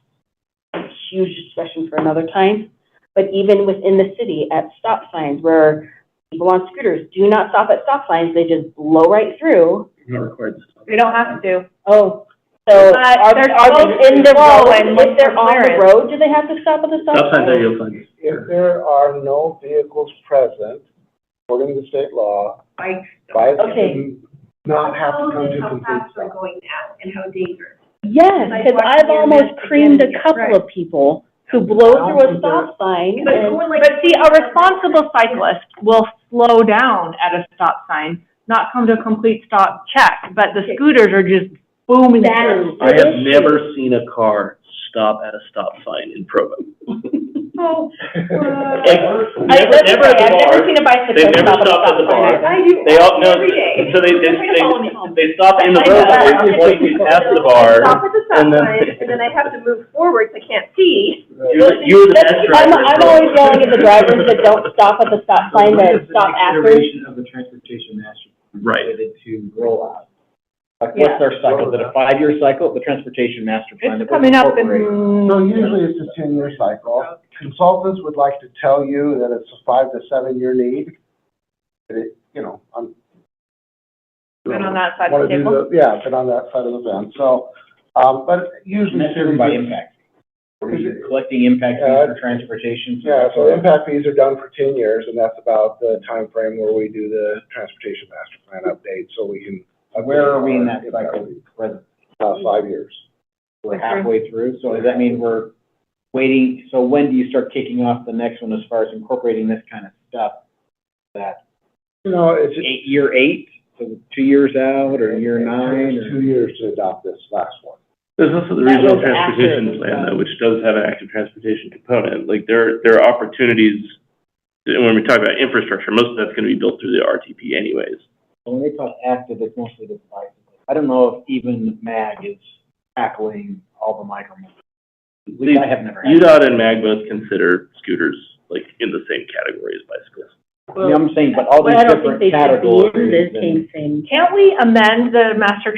a huge discussion for another time. But even within the city, at stop signs, where people on scooters do not stop at stop signs, they just blow right through. Not required to stop. We don't have to. Oh, so are they're they in the road, and if they're on the clearance. road, do they have to stop at the Stop stop sign there, sign? you'll find. If there are no vehicles present, according to state law, Bikes. bikes Okay. do not have to come to How complete fast they're stop. going now and how dangerous. Yes, Like because watching I've your almost next creamed a again, couple right. of people who blow through a stop sign But and, going like. But see, a responsible cyclist will slow down at a stop sign, not come to a complete stop check, but the scooters are just booming That through. is- I have never seen a car stop at a stop sign in Provo. Oh, Like, I've never at the bar. never seen a bicyclist They've never stop at a stopped at stop the sign bar. either. I do They all, no, every day. so they stop in the road, they're 20 feet past the bar. Stop at the stop and then- sign, and then I have to move forward, so I can't see. You're the best driver. I'm always yelling at the drivers that don't stop at the stop sign, that stop after. Of the transportation master. Right. Related to rollout. Like, Yeah. what's our cycle? Is it a 5-year cycle, the transportation master plan? it's coming up in, So usually it's a 10-year cycle. Consultants would like to tell you that it's a 5 to 7 year need. But it, you know, I'm. been on that side of wanna the do table. Yeah, been on that side of the fence, so, but usually. And that's driven by impact. Are we collecting impact fees for transportation? Yeah, so impact fees are done for 10 years, and that's about the time frame where we do the transportation master plan update, so we can. Where are we in that cycle present? 5 years. We're halfway through, so does that mean we're waiting, so when do you start kicking off the next one as far as incorporating this kind of stuff? That You know, it's, year 8, so 2 years out, or year 9, it's or? 2 years to adopt this last one. There's also the That regional was transportation accurate. plan, though, which does have an active transportation component. Like, there are opportunities, and when we talk about infrastructure, most of that's gonna be built through the RTP anyways. When they talk active, it's mostly the devices. I don't know if even MAG is tackling all the micro. At least I have never had. UDOT and MAG both consider scooters, like, in the same category as bicycles. I mean, I'm saying, but all these Well, I don't different think they should be categories. in this and- same. Can't we amend the master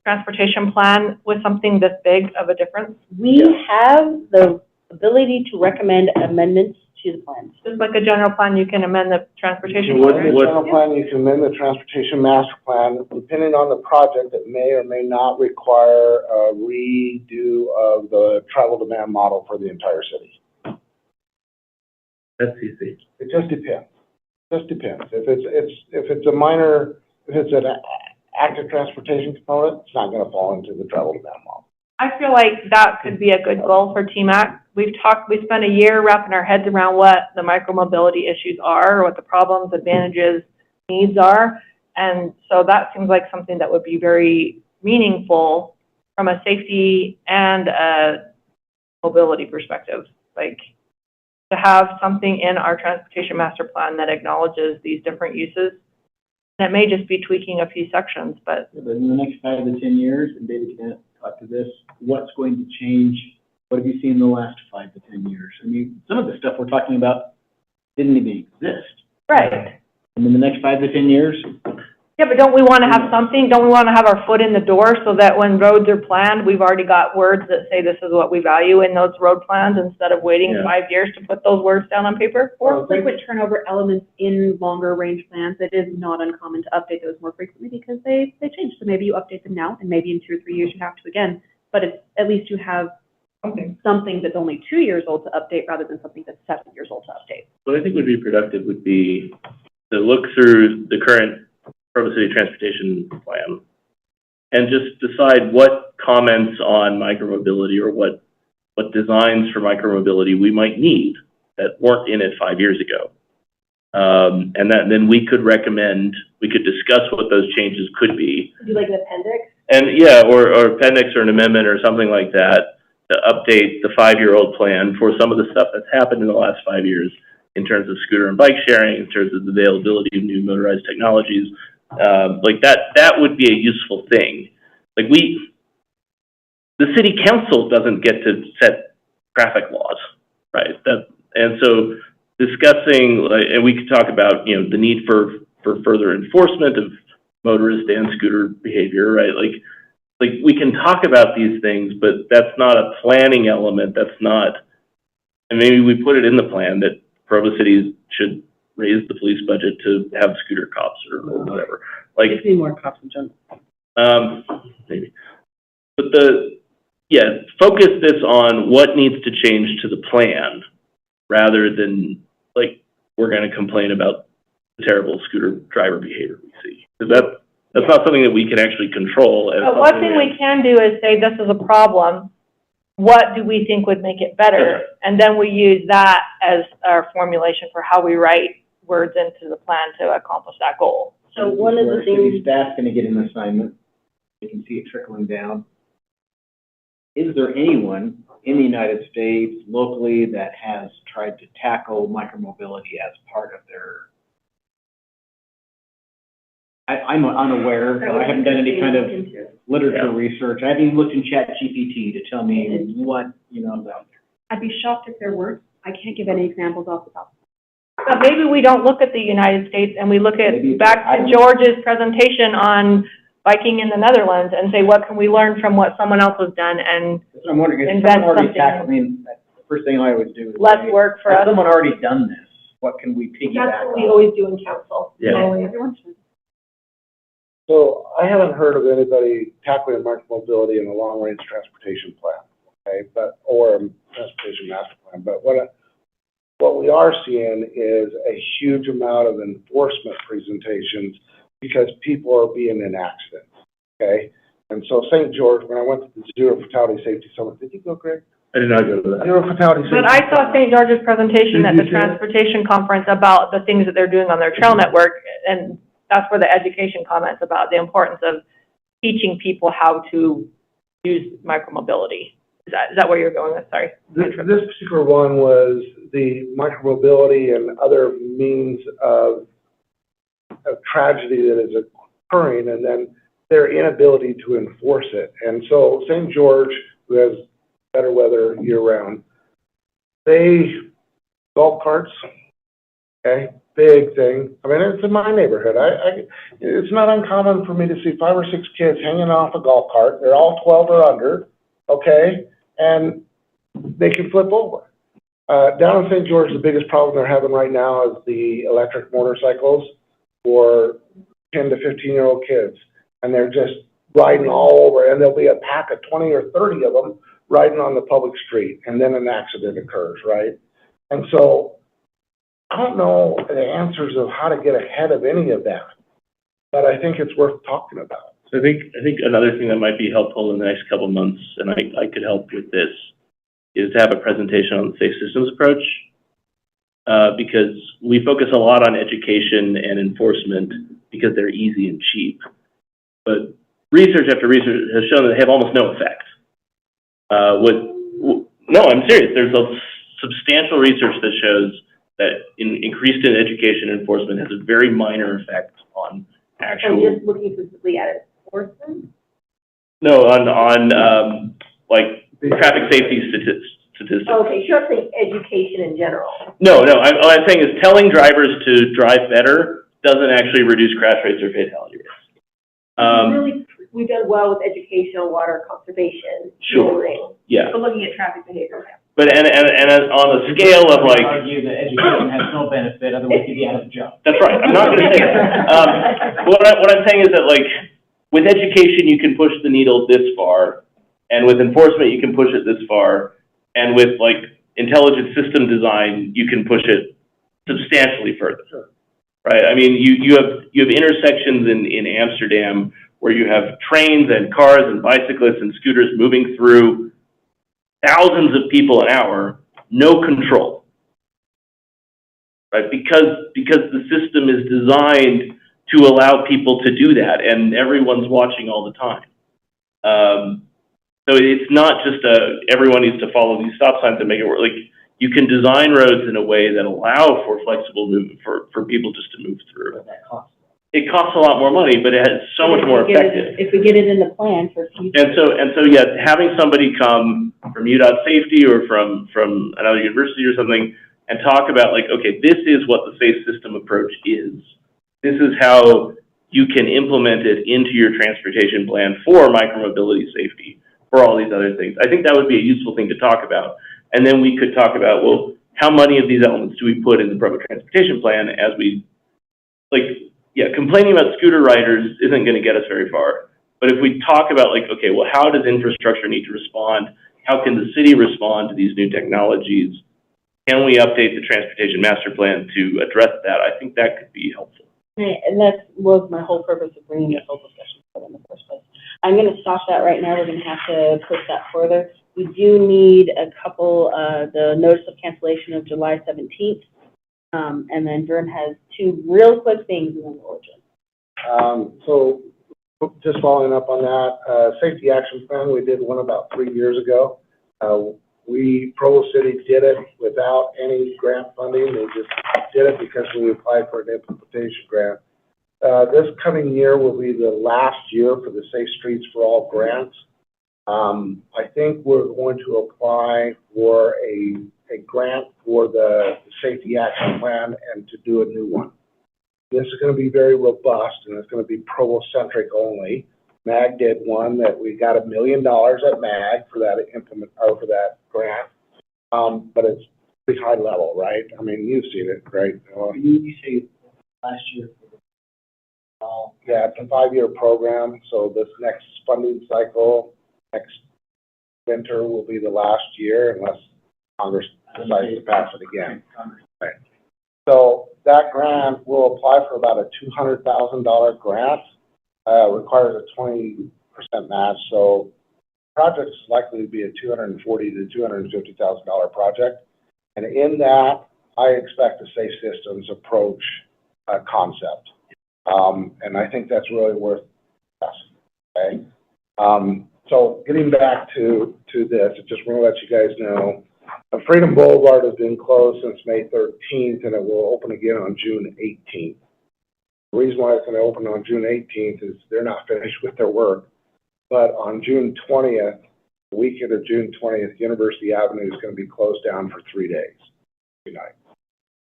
transportation plan with something this big of a difference? We have the ability to recommend amendments to the plans. Just like a general plan, you can amend the transportation With plan, the right? general plan, you can amend the transportation master plan, depending on the project, it may or may not require a redo of the travel demand model for the entire city. That's easy. It just depends. Just depends. If it's a minor, if it's an active transportation component, it's not gonna fall into the travel demand model. I feel like that could be a good goal for TMAC. We spent a year wrapping our heads around what the micromobility issues are, what the problems, advantages, needs are. And so that seems like something that would be very meaningful from a safety and a mobility perspective. Like, to have something in our transportation master plan that acknowledges these different uses. And it may just be tweaking a few sections, but But in the next 5 to 10 years, and David can talk to this, what's going to change? What have you seen in the last 5 to 10 years? I mean, some of the stuff we're talking about didn't even exist. right. And in the next 5 to 10 years, Yeah, but don't we want to have something, don't we want to have our foot in the door so that when roads are planned, we've already got words that say this is what we value in those road plans instead of waiting Yeah. 5 years to put those words down on paper? Or frequent turnover elements in longer range plans, it is not uncommon to update those more frequently because they change. So maybe you update them now, and maybe in 2 or 3 years you have to again. But it's, at least you have something that's only 2 years old to update rather than something that's 7 years old to update. What I think would be productive would be to look through the current Provo City Transportation Plan and just decide what comments on micromobility or what what designs for micromobility we might need that weren't in it 5 years ago. And then we could discuss what those changes could be. Do like an appendix? And yeah, or appendix or an amendment or something like that to update the 5-year-old plan for some of the stuff that's happened in the last 5 years in terms of scooter and bike sharing, in terms of the availability of new motorized technologies. Like that would be a useful thing. Like the city council doesn't get to set traffic laws, right? And so discussing, and we could talk about, the need for further enforcement of motorist and scooter behavior, right? Like we can talk about these things, but that's not a planning element. That's not, and maybe we put it in the plan that Provo City should raise the police budget to have scooter cops or whatever. Like, Just need more cops in general. maybe. But focus this on what needs to change to the plan rather than, like, we're going to complain about the terrible scooter driver behavior we see. Because that's not something that we can actually control. But one thing we can do is say, this is a problem. What do we think would make it better? And then we use that as our formulation for how we write words into the plan to accomplish that goal. So one of the City things, staff's gonna get an assignment, you can see it trickling down. Is there anyone in the United States locally that has tried to tackle micromobility as part of their? I'm unaware, I haven't done any kind of literature research, I haven't even looked in ChatGPT to tell me what, is out there. I'd be shocked if there weren't. I can't give any examples off the top. But maybe we don't look at the United States and we look at, Maybe back to George's presentation on biking in the Netherlands and say, what can we learn from what someone else has done, and That's what I'm wondering, if invent someone already something. tackled, the first thing I always do is less say, work for has us. someone already done this? What can we piggyback That's what we on? always do in council. Yeah. Everyone should. So I haven't heard of anybody tackling micromobility in a long-range transportation plan, okay, or a transportation master plan. But what we are seeing is a huge amount of enforcement presentations because people are being in accidents, okay? And so St. George, when I went to the Zero Fatality Safety Summit, did you go, Greg? I did not go to that. Zero Fatality Safety But I saw Summit. St. George's presentation Did at you the see it? transportation conference about the things that they're doing on their trail network, and that's where the education comments about the importance of teaching people how to use micromobility. Is that where you're going with? Sorry. This particular one was the micromobility and other means of tragedy that is occurring, and then their inability to enforce it. And so St. George, who has better weather year-round, golf carts, okay, big thing. I mean, it's in my neighborhood. It's not uncommon for me to see 5 or 6 kids hanging off a golf cart. They're all 12 or under, okay, and they can flip over. Down in St. George, the biggest problem they're having right now is the electric motorcycles for 10 to 15-year-old kids. And they're just riding all over, and there'll be a pack of 20 or 30 of them riding on the public street, and then an accident occurs, right? And so I don't know the answers of how to get ahead of any of that, but I think it's worth talking about. So I think another thing that might be helpful in the next couple of months, and I could help with this, is to have a presentation on the safe systems approach, because we focus a lot on education and enforcement because they're easy and cheap. But research after research has shown that they have almost no effect. No, I'm serious. There's a substantial research that shows that increased in education and enforcement has a very minor effect on actual. So just looking specifically at enforcement? No, on like traffic safety statistics. Okay, sure, saying education in general. No, what I'm saying is telling drivers to drive better doesn't actually reduce crash rates or fatality rates. Really, we've done well with educational water conservation. Sure. Schooling. Yeah. So looking at traffic behavior. But and on the scale of like. Argue that education has no benefit, otherwise you'd be out of a job. That's right. I'm not going to say that. What I'm saying is that, like, with education you can push the needle this far, and with enforcement you can push it this far, and with like intelligent system design you can push it substantially further. Sure. Right? I mean, you have intersections in Amsterdam where you have trains and cars and bicyclists and scooters moving through thousands of people an hour, no control, right? Because the system is designed to allow people to do that, and everyone's watching all the time. So it's not just everyone needs to follow these stop signs and make it work. Like, you can design roads in a way that allow for flexible movement for people just to move through. But that costs. It costs a lot more money, but it is so much more effective. If we get it in the plan for future. And so, yeah, having somebody come from UDOT Safety or from another university or something and talk about, like, okay, this is what the safe system approach is. This is how you can implement it into your transportation plan for micromobility safety, for all these other things. I think that would be a useful thing to talk about. And then we could talk about, well, how many of these elements do we put in the Provo transportation plan as we, like, yeah, complaining about scooter riders isn't going to get us very far. But if we talk about, like, okay, well, how does infrastructure need to respond? How can the city respond to these new technologies? Can we update the transportation master plan to address that? I think that could be helpful. And that was my whole purpose of bringing this whole discussion forward in the first place. I'm going to stop that right now. We're going to have to push that further. We do need a couple, the notice of cancellation of July 17th. And then Vern has two real quick things in the origin. So just following up on that, safety action plan, we did one about 3 years ago. Provo City did it without any grant funding. They just did it because we applied for an implementation grant. This coming year will be the last year for the Safe Streets for All grants. I think we're going to apply for a grant for the safety action plan and to do a new one. This is going to be very robust, and it's going to be Provo-centric only. MAG did one that we got $1 million at MAG for that for that grant, but it's pretty high level, right? I mean, you've seen it, right? You say last year. Yeah, it's a 5-year program, so this next funding cycle, next winter will be the last year unless Congress decides to pass it again. Right. So that grant will apply for about a $200,000 grant. Requires a 20% match, so the project is likely to be a $240,000 to $250,000 project. And in that, I expect a safe systems approach concept. And I think that's really worth discussing, okay? So getting back to this, I just want to let you guys know, Freedom Boulevard has been closed since May 13th, and it will open again on June 18th. The reason why it's going to open on June 18th is they're not finished with their work. But on June 20th, the weekend of June 20th, University Avenue is going to be closed down for 3 days, 2 nights.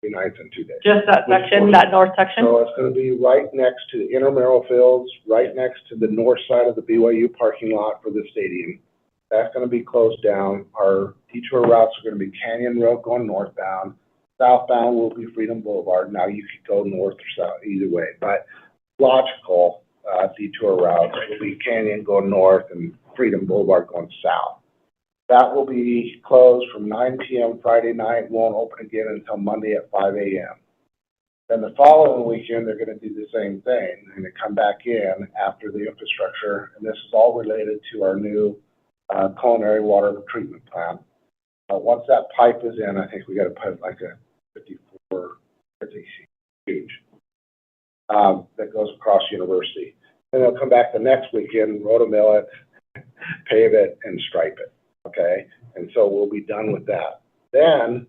3 nights and 2 days. Just that section, that north section? So it's going to be right next to the intramural fields, right next to the north side of the BYU parking lot for the stadium. That's going to be closed down. Our detour routes are going to be Canyon Road going northbound. Southbound will be Freedom Boulevard. Now you could go north or south, either way, but logical detour routes will be Canyon going north and Freedom Boulevard going south. That will be closed from 9 p.m. Friday night, won't open again until Monday at 5 a.m. Then the following weekend, they're going to do the same thing. They're going to come back in after the infrastructure, and this is all related to our new culinary water treatment plant. Once that pipe is in, I think we got to put like a 54, it's huge, that goes across University. Then they'll come back the next weekend, rotomill it, pave it, and stripe it, okay? And so we'll be done with that. Then,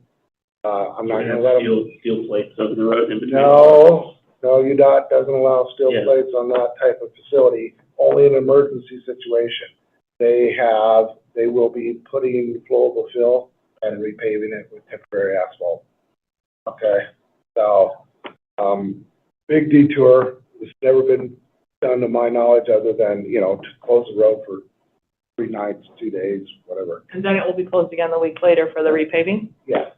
I'm not gonna let them... Steel plates over the road in between? No, UDOT doesn't allow steel plates on that type of facility, only in an emergency situation. They will be putting flowable fill and repaving it with temporary asphalt. Okay, so, big detour. It's never been done to my knowledge other than, to close the road for 3 nights, 2 days, whatever. And then it will be closed again the week later for the repaving? Yeah.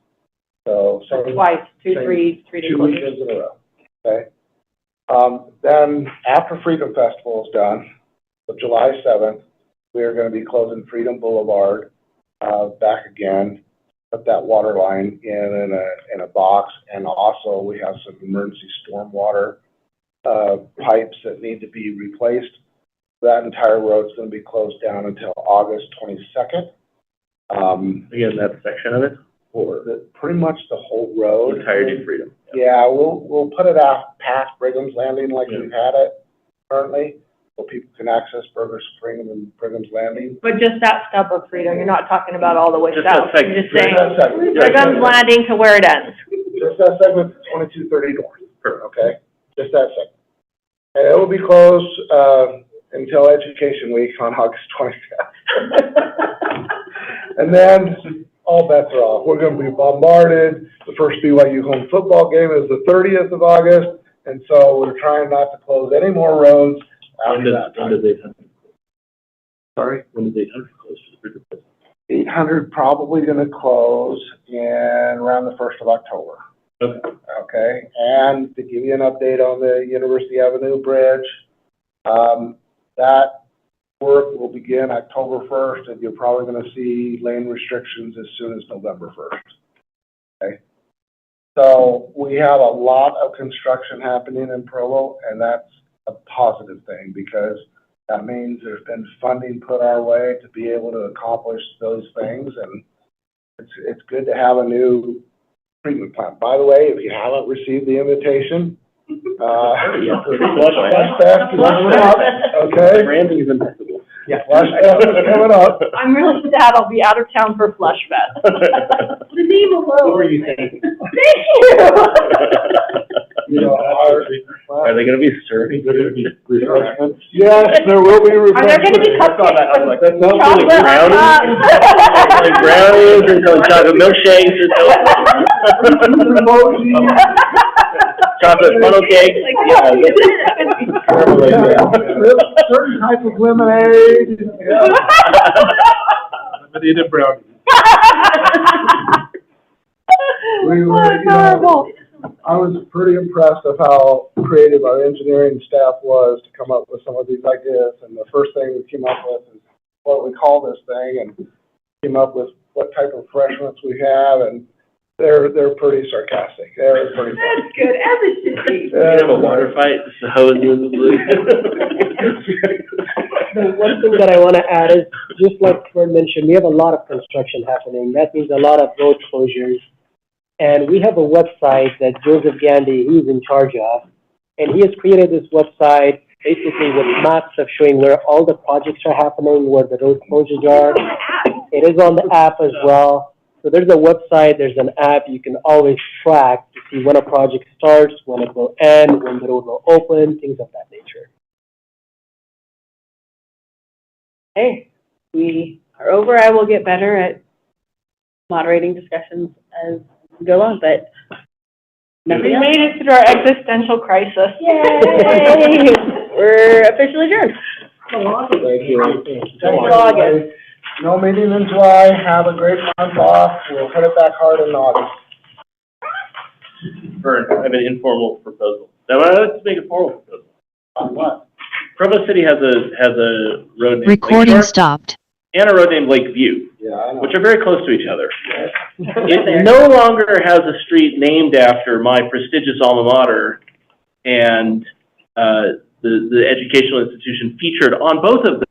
So twice, three days 2 weekends in a row, okay? Then after Freedom Festival is done, so July 7th, we are going to be closing Freedom Boulevard back again, put that water line in a box, and also we have some emergency stormwater pipes that need to be replaced. That entire road is going to be closed down until August 22nd. Again, that section of it, for pretty much the whole road. entirety of Freedom. Yeah, we'll put it out past Brigham's Landing like we've had it currently, so people can access Burger Spring and Brigham's Landing. But just that stub of Freedom, you're not talking about all the way Just south, that you're just section. saying, Just that segment. Brigham's Landing to where it ends. Just that segment, 2230 north, okay? Just that segment. And it will be closed, until Education Week on August 25th. And then all bets are off. We're gonna be bombarded. The first BYU home football game is the 30th of August, and so we're trying not to close any more roads after that When time. does 800? Sorry? When does 800 close for the Freedom? 800 probably gonna close in around the 1st of October. Okay. Okay, and to give you an update on the University Avenue Bridge, that work will begin October 1st, and you're probably gonna see lane restrictions as soon as November 1st. Okay? So we have a lot of construction happening in Provo, and that's a positive thing, because that means there's been funding put our way to be able to accomplish those things, and it's good to have a new treatment plant. By the way, if you haven't received the invitation, Flush Fest is coming up, okay? Branding's impeccable. Yeah, Flush Fest is coming up. I'm really sad I'll be out of town for Flush Fest. The name alone. What were you thinking? Thank you. You know, Are they gonna be serving refreshments? yes, there will be Are there gonna be refreshments. cupcakes? I was like, that sounds Chocolate like on top? brownies. Like brownies, or selling chocolate milkshakes, or selling chocolate funnel cakes. Yeah, certain type of lemonade, yeah. Lemonade and brownies. We were, you know, I was pretty impressed of how creative our engineering staff was to come up with some of these ideas. And the first thing we came up with is what we call this thing, and came up with what type of refreshments we have, and they're pretty sarcastic. They're pretty funny. That's good, as it should be. You have a water fight, just the hose in the blue. The one thing that I want to add is, just like Fred mentioned, we have a lot of construction happening. That means a lot of road closures. And we have a website that Joseph Gandy, he's in charge of, and he has created this website basically with maps of showing where all the projects are happening, where the road closures are. It is on the app as well. So there's a website, there's an app, you can always track to see when a project starts, when it will end, when the road will open, things of that nature. Hey, we are over. I will get better at moderating discussions as we go on, but We nothing else. made it through our existential crisis. Yay! We're officially adjourned. Thank you. Until August. No meeting in July. Have a great month off. We'll hit it back hard in August. Vern, I have an informal proposal. Now, let's make a formal proposal. On what? Provo City has a road named Recording Lakeshore stopped. and a road named Lakeview, Yeah, I know. which are very close to each other. It no longer has a street named after my prestigious alma mater, and the educational institution featured on both of